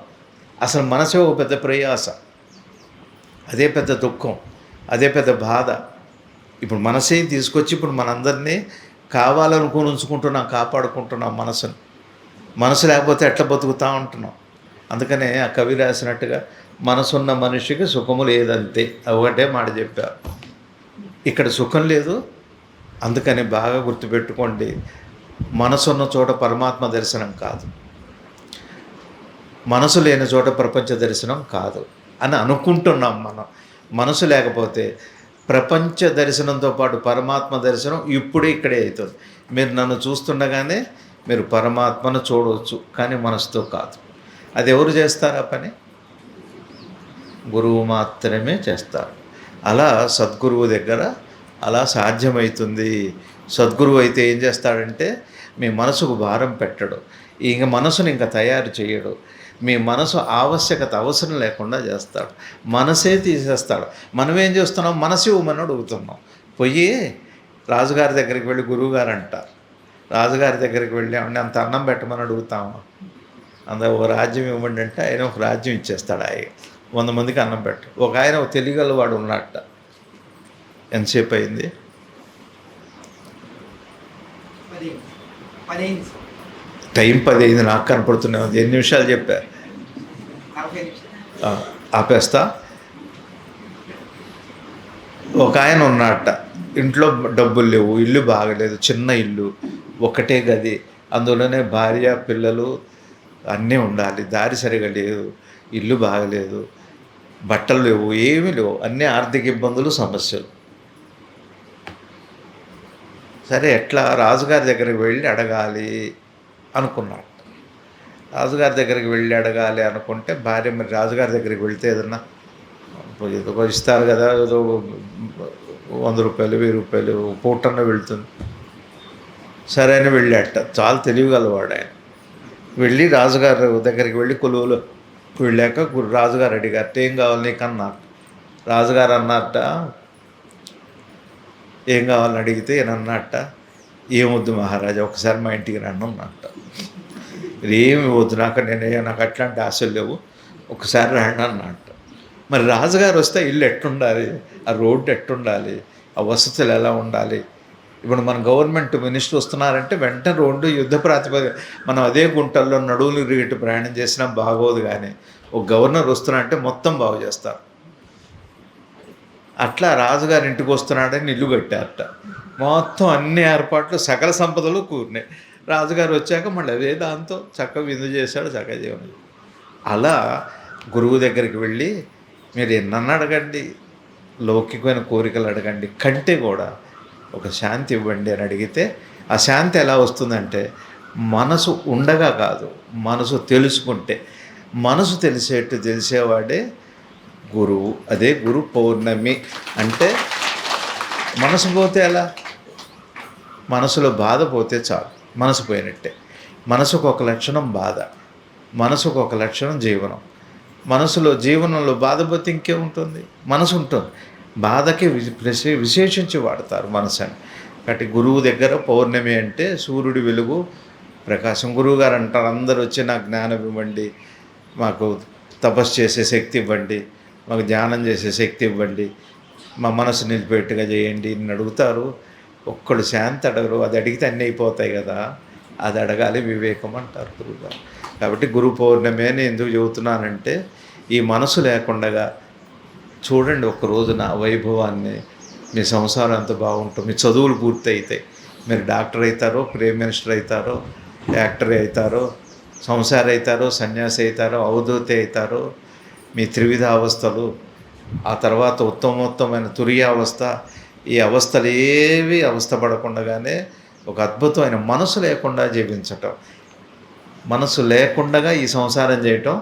Speaker 4: అసలు మనసే ఒక పెద్ద ప్రయాస, అదే పెద్ద దుఃఖం, అదే పెద్ద బాధ. ఇప్పుడు మనసే తీసుకొచ్చి ఇప్పుడు మనందరినీ కావాలనుకుని ఉంచుకుంటున్నాం, కాపాడుకుంటున్నాం మనసుని. మనసు లేకపోతే ఎట్లా బతుకుతూ ఉంటున్నాం. అందుకనే ఆ కవి రాసినట్టుగా, మనసున్న మనిషికి సుఖము లేదంతే, ఒకటే మాట చెప్పారు. ఇక్కడ సుఖం లేదు. అందుకని బాగా గుర్తుపెట్టుకోండి, మనసున్న చోట పరమాత్మ దర్శనం కాదు, మనసు లేని చోట ప్రపంచ దర్శనం కాదు అని అనుకుంటున్నాం మనం. మనసు లేకపోతే ప్రపంచ దర్శనంతో పాటు పరమాత్మ దర్శనం ఇప్పుడే ఇక్కడే అవుతుంది. మీరు నన్ను చూస్తుండగానే మీరు పరమాత్మను చూడవచ్చు, కానీ మనసుతో కాదు. అది ఎవరు చేస్తారు ఆ పని? గురువు మాత్రమే చేస్తారు. అలా సద్గురువు దగ్గర అలా సాధ్యమవుతుంది. సద్గురువు అయితే ఏం చేస్తాడంటే, మీ మనసుకు భారం పెట్టడు, ఇంక మనసుని ఇంకా తయారు చేయడు. మీ మనసు ఆవశ్యకత అవసరం లేకుండా చేస్తాడు, మనసే తీసేస్తాడు. మనం ఏం చేస్తున్నాం? మనసు ఇవ్వమని అడుగుతున్నాం. పోయి రాజుగారి దగ్గరికి వెళ్ళి, గురువుగారు అంటారు, రాజుగారి దగ్గరికి వెళ్ళి అంత అన్నం పెట్టమని అడుగుతాము. ఒక రాజ్యం ఇవ్వండి అంటే ఆయన ఒక రాజ్యం ఇచ్చేస్తాడు. ఆయన 100 మందికి అన్నం పెట్టు. ఒక ఆయన ఒక తెలియగలవాడు ఉన్నట్ట. ఎంతసేపు అయింది?
Speaker 5: 10
Speaker 4: టైం 10 అయింది, నాకు కనపడుతున్నాయి. 8 నిమిషాలు చెప్పారు. ఆపేస్తా. ఒక ఆయన ఉన్నట్ట, ఇంట్లో డబ్బులు లేవు, ఇల్లు బాగలేదు, చిన్న ఇల్లు, ఒకటే గది, అందులోనే భార్య పిల్లలు అన్నీ ఉండాలి, దారి సరిగా లేదు, ఇల్లు బాగలేదు, బట్టలు లేవు, ఏమీ లేవు, అన్నీ ఆర్థిక ఇబ్బందులు, సమస్యలు. సరే, ఎట్లా? రాజుగారి దగ్గరికి వెళ్ళి అడగాలి అనుకున్నాడు. రాజుగారి దగ్గరికి వెళ్ళి అడగాలి అనుకుంటే, భార్య మరి రాజుగారి దగ్గరికి వెళ్తే ఏదన్నా ఏదో ఇస్తారు కదా, ఏదో 100 రూపాయలు 1000 రూపాయలు పూటన్న వెళ్తుంది. సరే అని వెళ్ళాట. చాలా తెలివిగలవాడు ఆయన. వెళ్ళి రాజుగారి దగ్గరికి వెళ్ళి కొలువులో వెళ్ళాక రాజుగారు అడిగారు, ఏం కావాలి నీకు అన్నారు. రాజుగారు అన్నట్ట, ఏం కావాలని అడిగితే నన్నట్ట ఏమొద్దు మహారాజా ఒకసారి మా ఇంటికి రండి అన్నట్ట. ఏమి వద్దు నాకు అట్లాంటి ఆశలు లేవు, ఒకసారి రండి అన్నట్ట. మరి రాజుగారు వస్తే ఇల్లు ఎట్టుండాలి, ఆ రోడ్డు ఎట్టుండాలి, ఆ వసతులు ఎలా ఉండాలి? ఇప్పుడు మన గవర్నమెంట్ మినిస్టర్ వస్తున్నారంటే వెంటనే రోడ్డు యుద్ధ ప్రాతిపదిక, మనం అదే గుంటల్లో నడువులు రిగెట్టు ప్రయాణం చేసినా బాగోదు. కానీ ఒక గవర్నర్ వస్తున్నారంటే మొత్తం బాగు చేస్తారు. అట్లా రాజుగారి ఇంటికి వస్తున్నాడని ఇల్లు కట్టారట. మొత్తం అన్ని ఏర్పాట్లు సకల సంపదలు కూరినాయి. రాజుగారు వచ్చాక మళ్ళీ అదే దాంతో చక్కగా విందు చేశాడు, చక్కగా జీవనం. అలా గురువు దగ్గరికి వెళ్ళి మీరు ఎన్నన్నా అడగండి, లౌకికమైన కోరికలు అడగండి, కంటే కూడా ఒక శాంతి ఇవ్వండి అని అడిగితే ఆ శాంతి ఎలా వస్తుందంటే మనసు ఉండగా కాదు, మనసు తెలుసుకుంటే. మనసు తెలిసేవాడే గురువు. అదే గురు పౌర్ణమి అంటే. మనసు పోతే ఎలా? మనసులో బాధ పోతే చాలు, మనసు పోయినట్టే. మనసుకు ఒక లక్షణం బాధ, మనసుకు ఒక లక్షణం జీవనం. మనసులో జీవనంలో బాధ పోతే ఇంకేముంటుంది? మనసు ఉంటుంది. బాధకి విశేషించి వాడతారు మనసు అని. కాబట్టి గురువు దగ్గర పౌర్ణమి అంటే సూర్యుడి వెలుగు ప్రకాశం. గురువుగారు అంటారు, అందరూ వచ్చి నాకు జ్ఞానం ఇవ్వండి, మాకు తపస్సు చేసే శక్తి ఇవ్వండి, మాకు ధ్యానం చేసే శక్తి ఇవ్వండి, మా మనసు నిలిపేట్టుగా చేయండి అని అడుగుతారు. ఒక్కడు శాంతి అడగరు. అది అడిగితే అన్నీ అయిపోతాయి కదా, అది అడగాలి వివేకం అంటారు గురువుగారు. కాబట్టి గురు పౌర్ణమి అని ఎందుకు చెబుతున్నానంటే ఈ మనసు లేకుండా చూడండి ఒక్కరోజు నా వైభవాన్ని. మీ సంసారం ఎంత బాగుంటుంది, మీ చదువులు పూర్తి అవుతాయి, మీరు డాక్టర్ అవుతారో, ప్రైమ్ మినిస్టర్ అవుతారో, యాక్టర్ అవుతారో, సంసారి అవుతారో, సన్యాసి అవుతారో, అవధూతి అవుతారో, మీ త్రివిధ అవస్థలు, ఆ తర్వాత ఉత్తమోత్తమైన తురియావస్థ, ఈ అవస్థలు ఏవి అవస్థపడకుండానే ఒక అద్భుతమైన మనసు లేకుండా జీవించటం, మనసు లేకుండా ఈ సంసారం చేయటం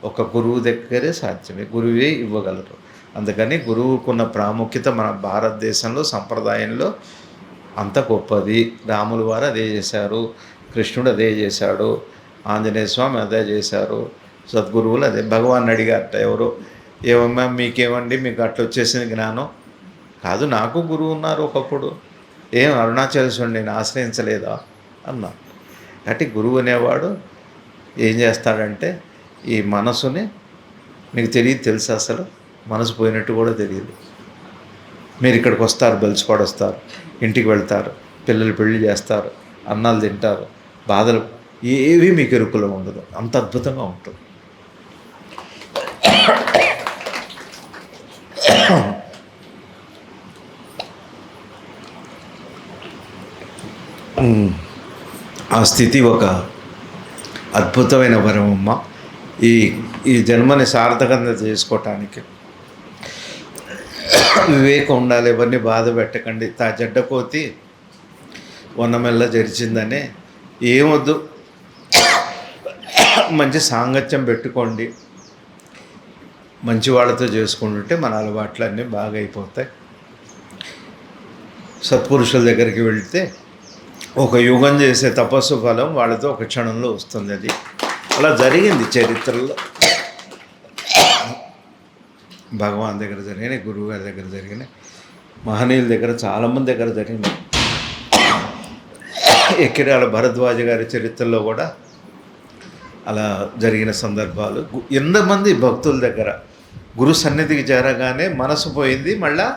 Speaker 4: ఒక గురువు దగ్గరే సాధ్యమే, గురువే ఇవ్వగలరు. అందుకని గురువుకున్న ప్రాముఖ్యత మన భారతదేశంలో సంప్రదాయంలో అంత గొప్పది. రాములు వారు అదే చేశారు, కృష్ణుడు అదే చేశాడు, ఆంజనేయ స్వామి అదే చేశారు, సద్గురువులు అదే. భగవాన్ అడిగారట ఎవరో, ఏమమ్మా మీకేమండి, మీకు అట్లా వచ్చేసింది జ్ఞానం? కాదు, నాకు గురువు ఉన్నారు ఒకప్పుడు. ఏం అరుణాచలేశ్వరుని నేను ఆశ్రయించలేదా అన్నా. కాబట్టి గురువు అనేవాడు ఏం చేస్తాడంటే ఈ మనసుని, మీకు తెలుసు అసలు మనసు పోయినట్టు కూడా తెలియదు. మీరు ఇక్కడికి వస్తారు, బలిసిపాడు వస్తారు, ఇంటికి వెళ్తారు, పిల్లలు పెళ్లి చేస్తారు, అన్నాలు తింటారు, బాధలు ఏవి మీకు ఎరుకులో ఉండదు. అంత అద్భుతంగా ఉంటుంది. ఆ స్థితి ఒక అద్భుతమైన వరమమ్మ. ఈ జన్మని సార్థకంగా చేసుకోవటానికి వివేకం ఉండాలి. ఎవరిని బాధ పెట్టకండి. తా జడ్డకోతి వన్నమెల్ల జరిచిందనే ఏమొద్దు, మంచి సాంగత్యం పెట్టుకోండి, మంచి వాళ్ళతో చేసుకుంటుంటే మన అలవాట్లన్నీ బాగా అయిపోతాయి. సత్పురుషుల దగ్గరికి వెళితే ఒక యుగం చేసే తపస్సు ఫలం వాళ్ళతో ఒక క్షణంలో వస్తుంది. అది అలా జరిగింది చరిత్రలో. భగవాన్ దగ్గర జరిగినాయి, గురువుగారి దగ్గర జరిగినాయి, మహనీయుల దగ్గర చాలామంది దగ్గర జరిగినాయి. ఎక్కిరాల భరద్వాజ గారి చరిత్రలో కూడా అలా జరిగిన సందర్భాలు. ఎంతమంది భక్తుల దగ్గర గురు సన్నిధికి చేరగానే మనసు పోయింది, మళ్ళా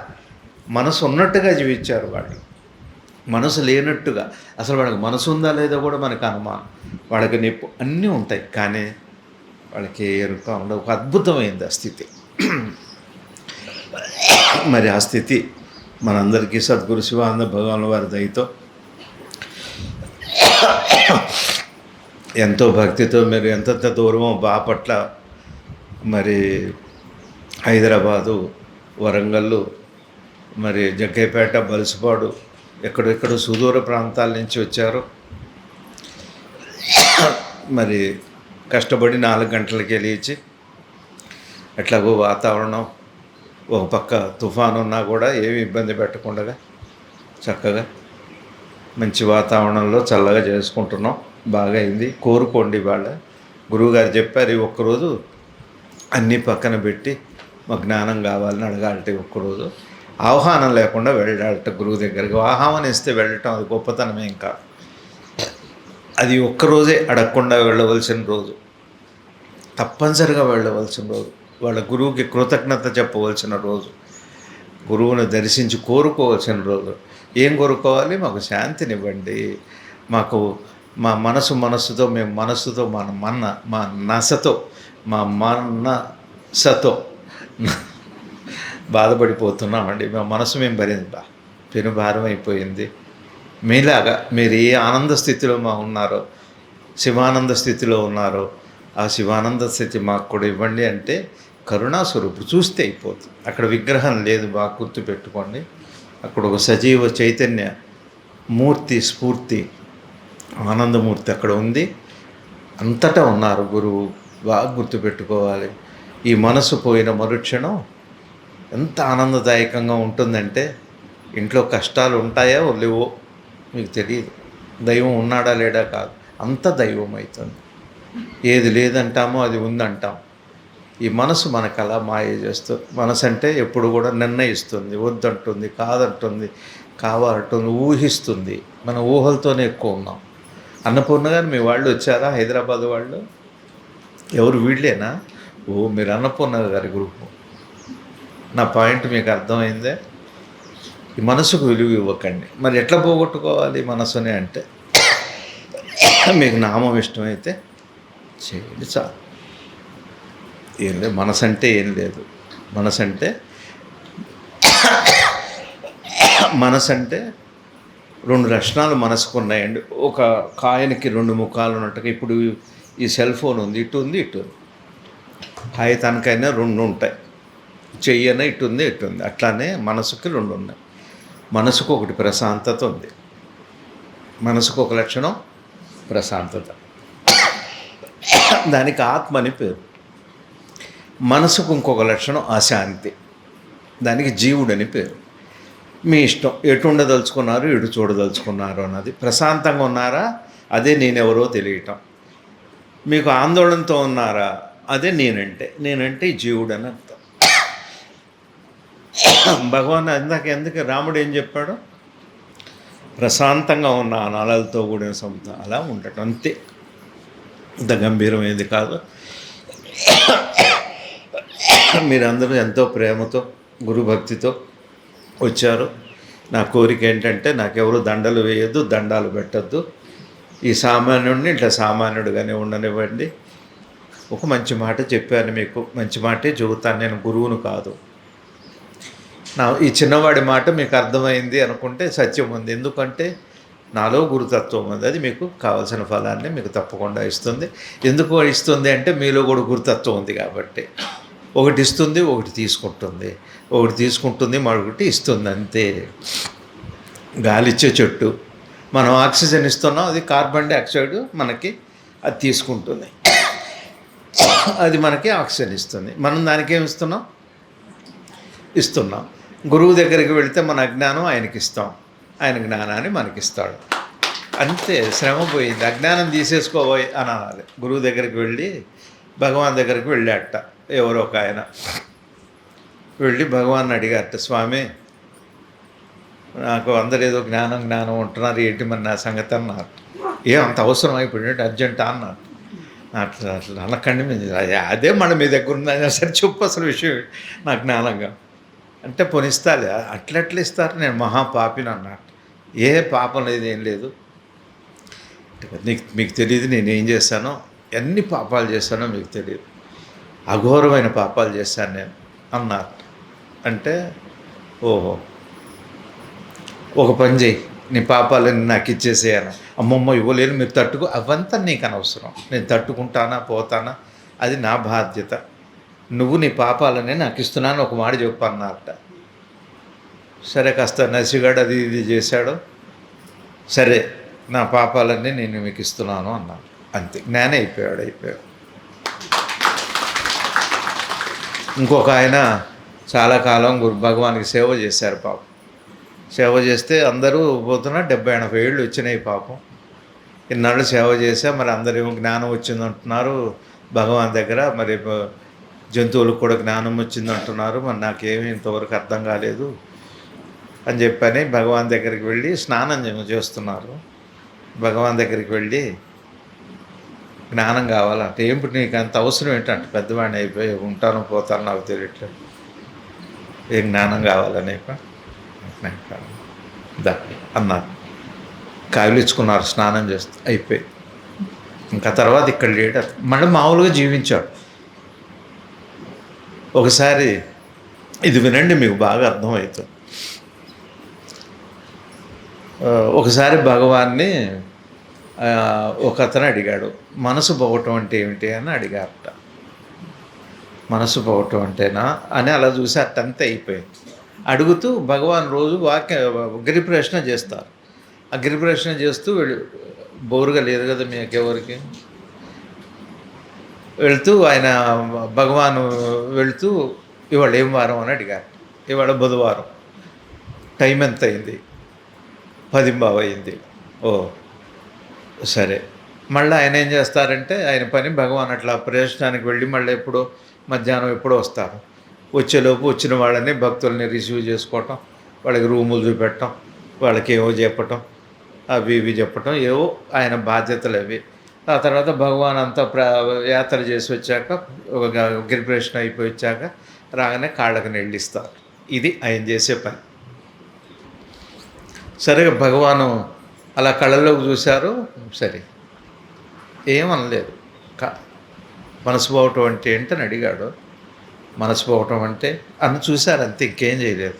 Speaker 4: మనసు ఉన్నట్టుగా జీవించారు వాళ్ళు. మనసు లేనట్టుగా, అసలు వాళ్ళకి మనసు ఉందా లేదా కూడా మనకు అనుమానం. వాళ్ళకి నొప్పి అన్నీ ఉంటాయి, కానీ వాళ్ళకి ఎరుక ఉండవు. ఒక అద్భుతమైంది ఆ స్థితి. మరి ఆ స్థితి మనందరికీ సద్గురు శివానంద భగవాన్ వారి దయతో ఎంతో భక్తితో మీరు ఎంత దూరమో బాపట్ల, మరి హైదరాబాదు, వరంగల్, మరి జగ్గైపేట, బలిసిపాడు, ఎక్కడెక్కడో సుదూర ప్రాంతాల నుంచి వచ్చారు. మరి కష్టపడి 4 గంటలకే లేచి, ఎట్లాగో వాతావరణం ఒక పక్క తుఫాను ఉన్నా కూడా ఏమి ఇబ్బంది పెట్టకుండా చక్కగా మంచి వాతావరణంలో చల్లగా చేసుకుంటున్నాం. బాగా అయింది. కోరుకోండి. వాళ్ళ గురువుగారు చెప్పారు, ఒక్కరోజు అన్నీ పక్కన పెట్టి మాకు జ్ఞానం కావాలని అడగాలంటే ఒక్కరోజు ఆహ్వానం లేకుండా వెళ్ళాడట గురువు దగ్గరికి. ఆహ్వానిస్తే వెళ్ళటం అది గొప్పతనమే. ఇంకా అది ఒక్కరోజే అడగకుండా వెళ్ళవలసిన రోజు, తప్పనిసరిగా వెళ్ళవలసిన రోజు, వాళ్ళ గురువుకి కృతజ్ఞత చెప్పవలసిన రోజు, గురువుని దర్శించి కోరుకోవాల్సిన రోజు. ఏం కోరుకోవాలి? మాకు శాంతినివ్వండి, మాకు మా మనసుతో మేము మనసుతో మా నసతో మా మనసతో బాధపడిపోతున్నామండి. మా మనసు మేము పెను భారం అయిపోయింది. మీలాగా మీరు ఏ ఆనంద స్థితిలో ఉన్నారో, శివానంద స్థితిలో ఉన్నారో, ఆ శివానంద స్థితి మాకు కూడా ఇవ్వండి అంటే కరుణాస్వరూపుడు. చూస్తే అయిపోతుంది. అక్కడ విగ్రహం లేదు, బాగా గుర్తుపెట్టుకోండి. అక్కడ ఒక సజీవ చైతన్య మూర్తి, స్ఫూర్తి, ఆనందమూర్తి అక్కడ ఉంది. అంతటా ఉన్నారు గురువు. బాగా గుర్తుపెట్టుకోవాలి. ఈ మనసు పోయిన మరుక్షణం ఎంత ఆనందదాయకంగా ఉంటుందంటే, ఇంట్లో కష్టాలు ఉంటాయా లేవో మీకు తెలియదు. దైవం ఉన్నాడా లేడా కాదు, అంత దైవం అవుతుంది. ఏది లేదంటామో అది ఉందంటాం. ఈ మనసు మనకు అలా మాయ చేస్తుంది. మనసు అంటే ఎప్పుడు కూడా నిర్ణయిస్తుంది, వద్దంటుంది, కాదంటుంది, కావాలంటుంది, ఊహిస్తుంది. మన ఊహలతోనే ఎక్కువ ఉన్నాం. అన్నపూర్ణ గారు మీ వాళ్ళు వచ్చారా? హైదరాబాద్ వాళ్ళు ఎవరు? వీళ్ళేనా? ఓ, మీరు అన్నపూర్ణ గారి గ్రూపు. నా పాయింట్ మీకు అర్థమైందే? ఈ మనసుకు విలువ ఇవ్వకండి. మరి ఎట్లా పోగొట్టుకోవాలి మనసుని అంటే, మీకు నామం ఇష్టమైతే చేయండి చాలు. ఏం లేదు, మనసు అంటే ఏం లేదు. మనసు అంటే రెండు లక్షణాలు మనసుకు ఉన్నాయండి. ఒక కాయనికి రెండు ముఖాలు ఉన్నట్టుగా ఇప్పుడు ఈ సెల్ ఫోన్ ఉంది, ఇటు ఉంది, ఇటు ఉంది. హాయి తనకైనా రెండు ఉంటాయి, చెయ్యన ఇటు ఉంది, ఇటు ఉంది. అట్లానే మనసుకి రెండు ఉన్నాయి. మనసుకు ఒకటి ప్రశాంతత ఉంది. మనసుకు ఒక లక్షణం ప్రశాంతత, దానికి ఆత్మ అని పేరు. మనసుకు ఇంకొక లక్షణం అశాంతి, దానికి జీవుడని పేరు. మీ ఇష్టం, ఎటు ఉండదలుచుకున్నారు, ఎటు చూడదలుచుకున్నారు అన్నది. ప్రశాంతంగా ఉన్నారా, అదే నేనెవరో తెలియటం. మీకు ఆందోళనతో ఉన్నారా, అదే నేనంటే ఈ జీవుడు అని అర్థం. భగవాన్ ఎందుకు రాముడు ఏం చెప్పాడు? ప్రశాంతంగా ఉన్న అనాలతో కూడిన సముద్రం అలా ఉండటం, అంతే. ఇంత గంభీరమైనది కాదు. మీరందరూ ఎంతో ప్రేమతో, గురుభక్తితో వచ్చారు. నా కోరిక ఏంటంటే, నాకెవరు దండలు వేయొద్దు, దండాలు పెట్టద్దు. ఈ సామాన్యుడిని ఇట్లా సామాన్యుడిగానే ఉండనివ్వండి. ఒక మంచి మాట చెప్పాను మీకు, మంచి మాటే చెబుతాను. నేను గురువును కాదు. ఈ చిన్నవాడి మాట మీకు అర్థమైంది అనుకుంటే సత్యం ఉంది. ఎందుకంటే నాలో గురుతత్వం ఉంది. అది మీకు కావలసిన ఫలాన్ని మీకు తప్పకుండా ఇస్తుంది. ఎందుకు ఇస్తుంది అంటే, మీలో కూడా గురుతత్వం ఉంది కాబట్టి. ఒకటి ఇస్తుంది, ఒకటి తీసుకుంటుంది, మరొకటి ఇస్తుంది, అంతే. గాలిచ్చే చెట్టు, మనం ఆక్సిజన్ ఇస్తున్నాం, అది కార్బన్ డైఆక్సైడ్ మనకి అది తీసుకుంటుంది, అది మనకి ఆక్సిజన్ ఇస్తుంది. మనం దానికి ఏమి ఇస్తున్నాం. గురువు దగ్గరికి వెళితే మన అజ్ఞానం ఆయనకి ఇస్తాం, ఆయన జ్ఞానాన్ని మనకిస్తాడు. అంతే, శ్రమ పోయింది. అజ్ఞానం తీసేసుకోబోయి అనాలి. గురువు దగ్గరికి వెళ్ళి భగవాన్ దగ్గరికి వెళ్ళాట ఎవరో ఒక ఆయన. వెళ్ళి భగవాన్ అడిగారట, స్వామి నాకు అందరూ ఏదో జ్ఞానం ఉంటున్నారు, ఏంటి మరి నా సంగతి అన్నారు. అంత అవసరం అయిపోయినట్టు అర్జెంటా అన్నారు. అట్లా అనకండి, అదే మన మీ దగ్గర ఉందని. సరే చెప్పు అసలు విషయం, నా జ్ఞానంగా అంటే పొనిస్తాలే. అట్లెట్లు ఇస్తారు, నేను మహాపాపిని అన్నట్టు. ఏ పాపం లేదు, ఏం లేదు. మీకు తెలియదు నేనేం చేశానో, ఎన్ని పాపాలు చేశానో మీకు తెలియదు. అఘోరమైన పాపాలు చేశాను నేను అన్నారు. అంటే ఓహో, ఒక పని చేయి, నీ పాపాలని నాకు ఇచ్చేసేయాను. అమ్మమ్మ ఇవ్వలేను, మీరు అవంతా నీకు అనవసరం. నేను తట్టుకుంటానా పోతానా, అది నా బాధ్యత. నువ్వు నీ పాపాలనే నాకు ఇస్తున్నాను ఒక మాట చెప్పు అన్నారట. సరే, కాస్త నసిగాడు అది ఇది చేశాడు. సరే, నా పాపాలన్నీ నేను మీకు ఇస్తున్నాను అన్నాను. అంతే, జ్ఞానే అయిపోయాడు. ఇంకొక ఆయన చాలా కాలం భగవానికి సేవ చేశారు. పాపం సేవ చేస్తే అందరూ పోతున్నా 70-80 ఏళ్ళు వచ్చినాయి. పాపం ఇన్నాళ్ళు సేవ చేశా, మరి అందరూ జ్ఞానం వచ్చిందంటున్నారు భగవాన్ దగ్గర. మరి జంతువులకు కూడా జ్ఞానం వచ్చిందంటున్నారు. మరి నాకేమీ ఇంతవరకు అర్థం కాలేదు. అని చెప్పని భగవాన్ దగ్గరికి వెళ్ళి స్నానం చేస్తున్నారు. భగవాన్ దగ్గరికి వెళ్ళి జ్ఞానం కావాలంటే ఏమిటి నీకు అంత అవసరం ఏంటంటే పెద్దవాడిని అయిపోయి ఉంటాను పోతాను నాకు తెలియట్లేదు, ఏ జ్ఞానం కావాలని దా అన్నారు. కావిలించుకున్నారు స్నానం చేస్తూ అయిపోయి. ఇంకా తర్వాత ఇక్కడ లేడు, మళ్ళీ మామూలుగా జీవించాడు. ఒకసారి ఇది వినండి, మీకు బాగా అర్థమవుతుంది. ఒకసారి భగవాన్ని ఒక అతను అడిగాడు, మనసు పోవటం అంటే ఏమిటి అని అడిగారట. మనసు పోవటం అంటేనా అని అలా చూసి అట్టంతే అయిపోయింది. అడుగుతూ భగవాన్ రోజు గిరిప్రదక్షిణ చేస్తారు. ఆ గిరిప్రదక్షిణ చేస్తూ బోరుగా లేదు కదా మీకు ఎవరికి, వెళ్తూ ఆయన భగవాను వెళ్తూ ఇవాళ ఏం వారం అని అడిగారు. ఇవాళ బుధవారం, టైం ఎంత అయింది? 10:15 అయింది. ఓ సరే. మళ్ళీ ఆయన ఏం చేస్తారంటే ఆయన పని భగవాన్ అట్లా ప్రదర్శనానికి వెళ్ళి మళ్ళీ ఎప్పుడో మధ్యాహ్నం ఎప్పుడో వస్తారు. వచ్చేలోపు వచ్చిన వాళ్ళని భక్తుల్ని రిసీవ్ చేసుకోవటం, వాళ్ళకి రూములు చూపెట్టడం, వాళ్ళకి ఏవో చెప్పటం, అవి ఇవి చెప్పటం, ఏవో ఆయన బాధ్యతలు అవి. ఆ తర్వాత భగవాన్ అంతా యాత్ర చేసి వచ్చాక ఒక గిరిప్రదక్షిణ అయిపోయి వచ్చాక రాగానే కాళ్ళకు నీళ్ళు ఇస్తారు. ఇది ఆయన చేసే పని. సరే భగవాను అలా కళ్ళల్లోకి చూశారు, సరే ఏమనలేదు. మనసు పోవటం అంటే ఏంటని అడిగాడు. మనసు పోవటం అంటే అని చూశారు, అంతే, ఇంకేం చేయలేదు.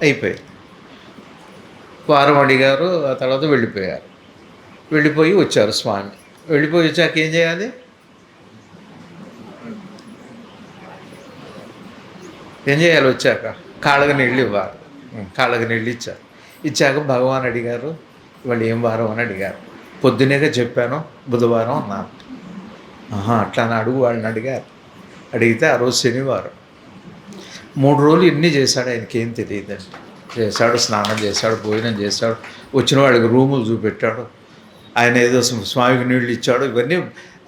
Speaker 4: అయిపోయి వారం అడిగారు, ఆ తర్వాత వెళ్ళిపోయారు. వెళ్ళిపోయి వచ్చారు స్వామి. వెళ్ళిపోయి వచ్చాక ఏం చేయాలి? ఏం చేయాలి? వచ్చాక కాళ్ళకి నీళ్ళు ఇవ్వాలి. కాళ్ళకి నీళ్ళు ఇచ్చారు. ఇచ్చాక భగవాన్ అడిగారు, వాళ్ళు ఏం వారం అని అడిగారు. పొద్దునేగా చెప్పాను బుధవారం అన్నారు. అట్లా అని అడుగు వాళ్ళని అడిగారు. అడిగితే ఆ రోజు శనివారం. 3 రోజులు ఇన్ని చేశాడు, ఆయనకి ఏం తెలియదండి. చేశాడు, స్నానం చేశాడు, భోజనం చేశాడు, వచ్చిన వాళ్ళకి రూములు చూపెట్టాడు, ఆయన ఏదో స్వామికి నీళ్ళు ఇచ్చాడు. ఇవన్నీ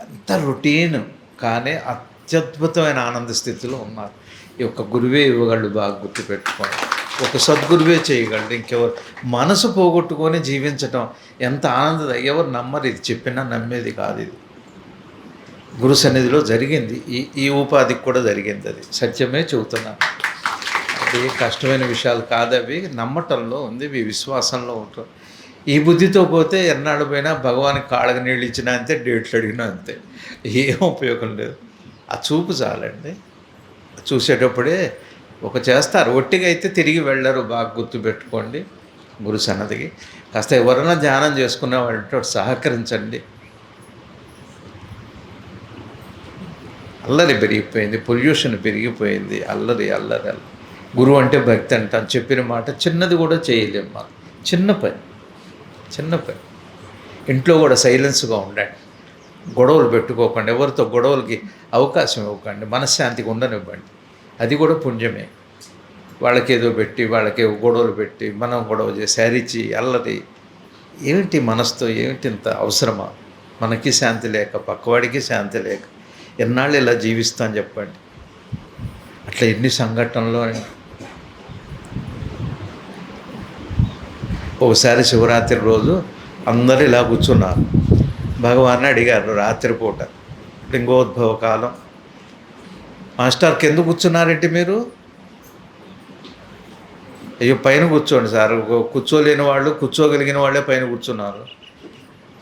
Speaker 4: అంత రొటీన్, కానీ అత్యద్భుతమైన ఆనంద స్థితిలో ఉన్నారు. ఈ యొక్క గురువే ఇవ్వగలడు, బాగా గుర్తుపెట్టుకోండి. ఒక సద్గురువే చేయగలడు. ఇంకెవరు మనసు పోగొట్టుకొని జీవించటం ఎంత ఆనందం. ఎవరు నమ్మరు, ఇది చెప్పినా నమ్మేది కాదు. ఇది గురు సన్నిధిలో జరిగింది. ఈ ఉపాధికి కూడా జరిగింది. అది సత్యమే చెబుతున్నాను. అది కష్టమైన విషయాలు కాదు, అవి నమ్మటంలో ఉంది, ఇవి విశ్వాసంలో ఉంటుంది. ఈ బుద్ధితో పోతే ఎన్నాళ్ళు పోయినా భగవానికి కాళ్ళకి నీళ్ళు ఇచ్చినా అంతే, డేట్లు అడిగినా అంతే, ఏం ఉపయోగం లేదు. ఆ చూపు చాలండి. చూసేటప్పుడే ఒక చేస్తారు, ఒట్టిగా అయితే తిరిగి వెళ్ళరు. బాగా గుర్తుపెట్టుకోండి. గురు సన్నదికి కాస్త ఎవరైనా ధ్యానం చేసుకునే వాళ్ళతో సహకరించండి. అల్లరి పెరిగిపోయింది, పొల్యూషన్ పెరిగిపోయింది, అల్లరి. గురువు అంటే భక్తి అంటాను. చెప్పిన మాట చిన్నది కూడా చేయలేము. మాకు చిన్న పని. ఇంట్లో కూడా సైలెన్స్గా ఉండండి. గొడవలు పెట్టుకోకండి. ఎవరితో గొడవలకి అవకాశం ఇవ్వకండి. మనశ్శాంతిగా ఉండనివ్వండి. అది కూడా పుణ్యమే. వాళ్ళకేదో పెట్టి, వాళ్ళకేదో గొడవలు పెట్టి, మనం గొడవ చేసి అరిచి అల్లరి ఏమిటి? మనసుతో ఏమిటి ఇంత అవసరమా? మనకి శాంతి లేక, పక్కవాడికి శాంతి లేక ఎన్నాళ్ళు ఇలా జీవిస్తాను చెప్పండి. అట్లా ఎన్ని సంఘటనలు. ఒకసారి శివరాత్రి రోజు అందరూ ఇలా కూర్చున్నారు. భగవాన్ని అడిగారు రాత్రిపూట, లింగోద్భవ కాలం, మాస్టర్కి ఎందుకు కూర్చున్నారంటే మీరు? అయ్యో పైన కూర్చోండి సార్. కూర్చోలేని వాళ్ళు, కూర్చోగలిగిన వాళ్ళే పైన కూర్చున్నారు.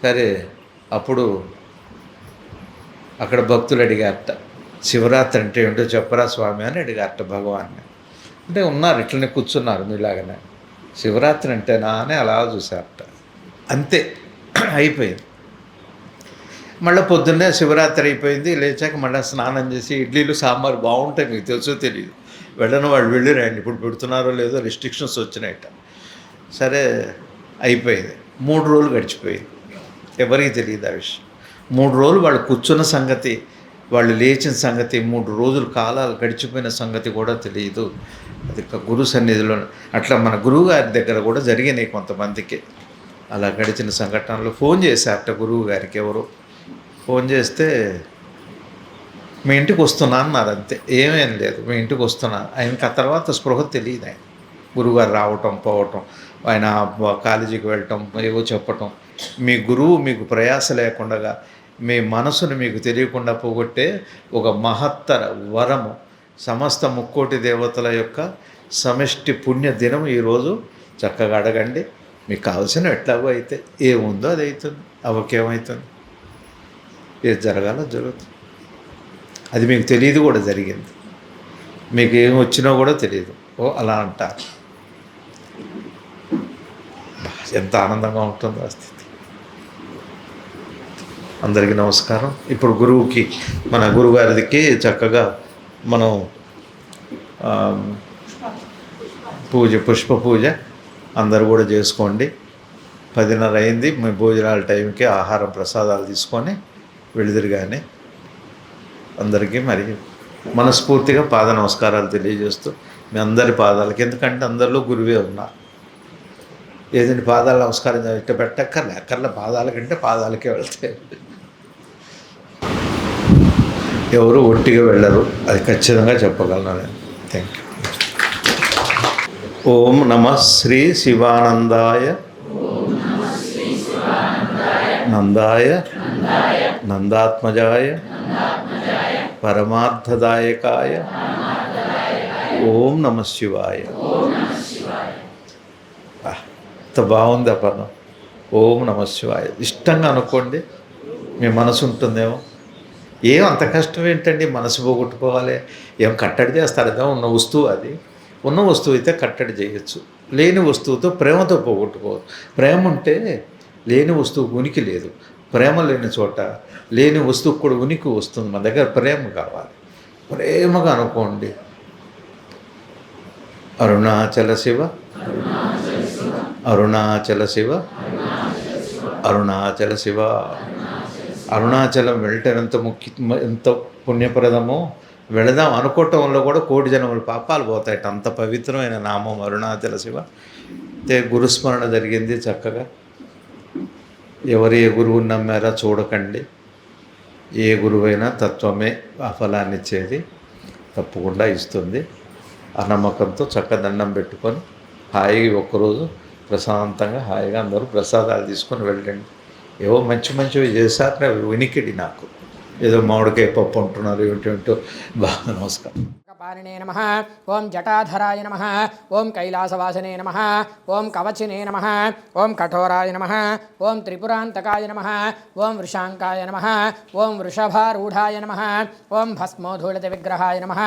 Speaker 4: సరే, అప్పుడు అక్కడ భక్తులు అడిగారట, శివరాత్రి అంటే ఏంటో చెప్పరా స్వామి అని అడిగారట భగవాన్ని. అంటే ఉన్నారు, ఇట్లనే కూర్చున్నారు మీలాగనే. శివరాత్రి అంటేనా అని అలా చూసారట. అంతే, అయిపోయింది. మళ్ళీ పొద్దున్నే శివరాత్రి అయిపోయింది. లేచాక మళ్ళీ స్నానం చేసి ఇడ్లీలు సాంబార్ బాగుంటాయి, మీకు తెలుసో తెలియదు. వెళ్ళని వాళ్ళు వెళ్ళిరండి. ఇప్పుడు పెడుతున్నారో లేదో రెస్ట్రిక్షన్స్ వచ్చినాయట. సరే అయిపోయింది. 3 రోజులు గడిచిపోయింది. ఎవరికి తెలియదు ఆ విషయం. 3 రోజులు వాళ్ళు కూర్చున్న సంగతి, వాళ్ళు లేచిన సంగతి, 3 రోజులు కాలాలు గడిచిపోయిన సంగతి కూడా తెలియదు. అది గురు సన్నిధిలో అట్లా మన గురువు గారి దగ్గర కూడా జరిగినాయి కొంతమందికి. అలా గడిచిన సంఘటనలు ఫోన్ చేశారట గురువు గారికి. ఎవరు ఫోన్ చేస్తే మీ ఇంటికి వస్తున్నా అన్నారు. అంతే, ఏమేం లేదు, మీ ఇంటికి వస్తున్నా. ఆయనకి ఆ తర్వాత స్పృహ తెలియదు. ఆయన గురువుగారు రావటం పోవటం, ఆయన కాలేజీకి వెళ్ళటం, ఏవో చెప్పటం. మీ గురువు మీకు ప్రయాస లేకుండా మీ మనసును మీకు తెలియకుండా పోగొట్టే ఒక మహత్తర వరము, సమస్త ముక్కోటి దేవతల యొక్క సమష్టి పుణ్య దినం ఈరోజు. చక్కగా అడగండి, మీకు కావాల్సిన ఎట్లాగో అయితే ఏముందో అది అవుతుంది, అవకేమవుతుంది, ఏది జరగాలో జరుగుతుంది. అది మీకు తెలియదు కూడా జరిగింది, మీకు ఏం వచ్చినా కూడా తెలియదు. ఓ అలా అంటారు. ఎంత ఆనందంగా ఉంటుందో ఆ స్థితి. అందరికీ నమస్కారం. ఇప్పుడు గురువుకి, మన గురువుగారికి చక్కగా మనం పుష్ప పూజ అందరూ కూడా చేసుకోండి. 10:30 అయింది. మీ భోజనాల టైంకి ఆహారం ప్రసాదాలు తీసుకొని వెళుదురుగానే. అందరికీ మరి మనస్ఫూర్తిగా పాద నమస్కారాలు తెలియజేస్తూ, మీ అందరి పాదాలకి, ఎందుకంటే అందరిలో గురువే ఉన్నారు. ఏదండి పాదాల నమస్కారం ఇట్ట పెట్టక్కర్లే, పాదాల కంటే పాదాలకే వెళ్తాయి. ఎవరు ఒట్టిగా వెళ్ళరు, అది ఖచ్చితంగా చెప్పగలను నేను. Thank you. ఓం నమః శ్రీ శివానందాయ నందాయ నందాత్మజాయ పరమార్థదాయకాయ ఓం నమః శివాయ. ఎంత బాగుంది ఆ పదం, ఓం నమః శివాయ. ఇష్టంగా అనుకోండి, మీ మనసు ఉంటుందేమో. ఏం అంత కష్టం ఏంటండి, మనసు పోగొట్టుకోవాలి, ఏం కట్టడి చేస్తారదా? ఉన్న వస్తువు అది, ఉన్న వస్తువు అయితే కట్టడి చేయొచ్చు, లేని వస్తువుతో ప్రేమతో పోగొట్టుకోవచ్చు. ప్రేమ ఉంటే లేని వస్తువుకు ఉనికి లేదు, ప్రేమ లేని చోట లేని వస్తువుకు కూడా ఉనికి వస్తుంది. మన దగ్గర ప్రేమ కావాలి, ప్రేమగా అనుకోండి. అరుణాచల శివ అరుణాచల శివ అరుణాచల శివ. అరుణాచలం వెళ్ళటం ఎంత పుణ్యప్రదమో, వెళదాం అనుకోవటం వల్ల కూడా కోటి జన్మల పాపాలు పోతాయట. అంత పవిత్రమైన నామం అరుణాచల శివ. అయితే గురుస్మరణ జరిగింది చక్కగా. ఎవరు ఏ గురువుని నమ్మారా చూడకండి, ఏ గురువైనా తత్వమే ఆ ఫలాన్ని ఇచ్చేది, తప్పకుండా ఇస్తుంది. ఆ నమ్మకంతో చక్కగా దండం పెట్టుకొని హాయిగా ఒక్కరోజు ప్రశాంతంగా హాయిగా అందరూ ప్రసాదాలు తీసుకొని వెళ్ళండి. ఏవో మంచివి చేశారు, వినికిడి నాకు ఏదో మామిడికాయ పప్పు అంటున్నారు, ఏమిటేంటో. బాగా నమస్కారం.
Speaker 5: పారిణే నమః. ఓం జటాధరాయ నమః. ఓం కైలాసవాసనే నమః. ఓం కవచినే నమః. ఓం కఠోరాయ నమః. ఓం త్రిపురాంతకాయ నమః. ఓం వృషాంకాయ నమః. ఓం వృషభారూఢాయ నమః. ఓం భస్మోధూళిత విగ్రహాయ నమః.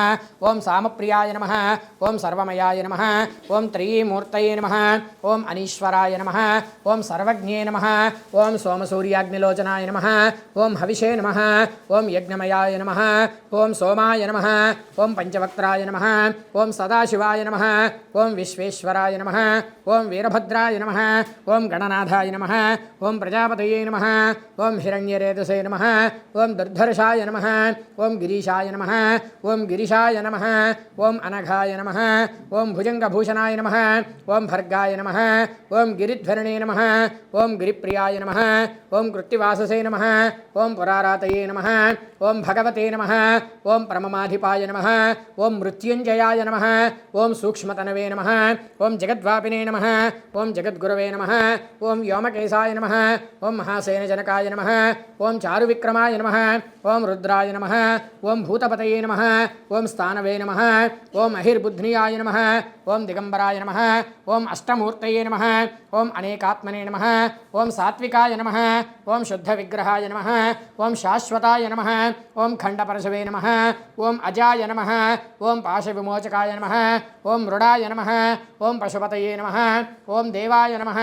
Speaker 5: ఓం సామప్రియాయ నమః. ఓం సర్వమయాయ నమః. ఓం త్రిమూర్తయే నమః. ఓం అనీశ్వరాయ నమః. ఓం సర్వజ్ఞే నమః. ఓం సోమసూర్యాగ్నిలోచనాయ నమః. ఓం హవిషే నమః. ఓం యజ్ఞమయాయ నమః. ఓం సోమాయ నమః. ఓం పంచవక్త్రాయ నమః. ఓం సదాశివాయ నమః. ఓం విశ్వేశ్వరాయ నమః. ఓం వీరభద్రాయ నమః. ఓం గణనాథాయ నమః. ఓం ప్రజాపతయే నమః. ఓం హిరణ్యరేతసే నమః. ఓం దుర్ధర్షాయ నమః. ఓం గిరీశాయ నమః. ఓం గిరిశాయ నమః. ఓం అనఘాయ నమః. ఓం భుజంగభూషణాయ నమః. ఓం భర్గాయ నమః. ఓం గిరిధ్వరణే నమః. ఓం గిరిప్రియాయ నమః. ఓం కృత్తివాససే నమః. ఓం పురారాతయే నమః. ఓం భగవతే నమః. ఓం పరమమాధిపాయ నమః. ఓం మృత్యుంజయాయ నమః. ఓం సూక్ష్మతనవే నమః. ఓం జగద్వాపినే నమః. ఓం జగద్గురవే నమః. ఓం వ్యోమకేశాయ నమః. ఓం మహాసేనజనకాయ నమః. ఓం చారువిక్రమాయ నమః. ఓం రుద్రాయ నమః. ఓం భూతపతయే నమః. ఓం స్థానవే నమః. ఓం అహిర్బుధ్నియాయ నమః. ఓం దిగంబరాయ నమః. ఓం అష్టమూర్తయే నమః. ఓం అనేకాత్మనే నమః. ఓం సాత్వికాయ నమః. ఓం శుద్ధవిగ్రహాయ నమః. ఓం శాశ్వతాయ నమః. ఓం ఖండపరశవే నమః. ఓం అజాయ నమః. ఓం పాశవిమోచకాయ నమః. ఓం మృడాయ నమః. ఓం పశుపతయే నమః. ఓం దేవాయ నమః.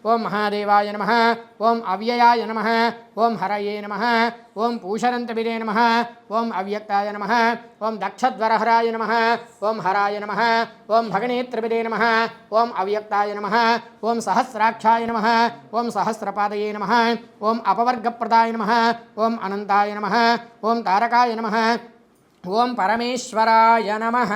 Speaker 5: ఓం మహాదేవాయ నమః. ఓం అవ్యయాయ నమః. ఓం హరయే నమః. ఓం పూషరంతవిదే నమః. ఓం అవ్యక్తాయ నమః. ఓం దక్షద్వరహరాయ నమః. ఓం హరాయ నమః. ఓం భగనేత్రవిదే నమః. ఓం అవ్యక్తాయ నమః. ఓం సహస్రాక్షాయ నమః. ఓం సహస్రపాదయే నమః. ఓం అపవర్గప్రదాయ నమః. ఓం అనంతాయ నమః. ఓం తారకాయ నమః. ఓం పరమేశ్వరాయ నమః.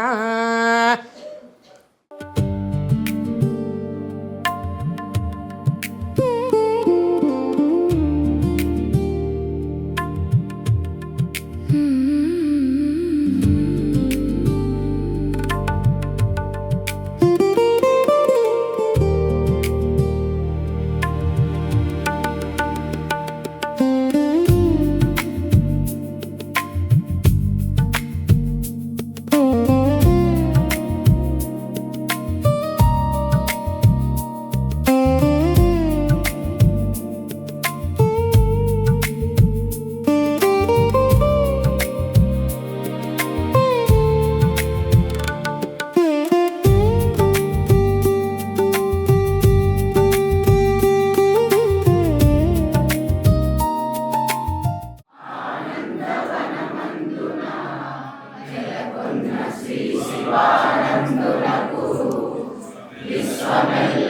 Speaker 2: విశ్వమెల్ల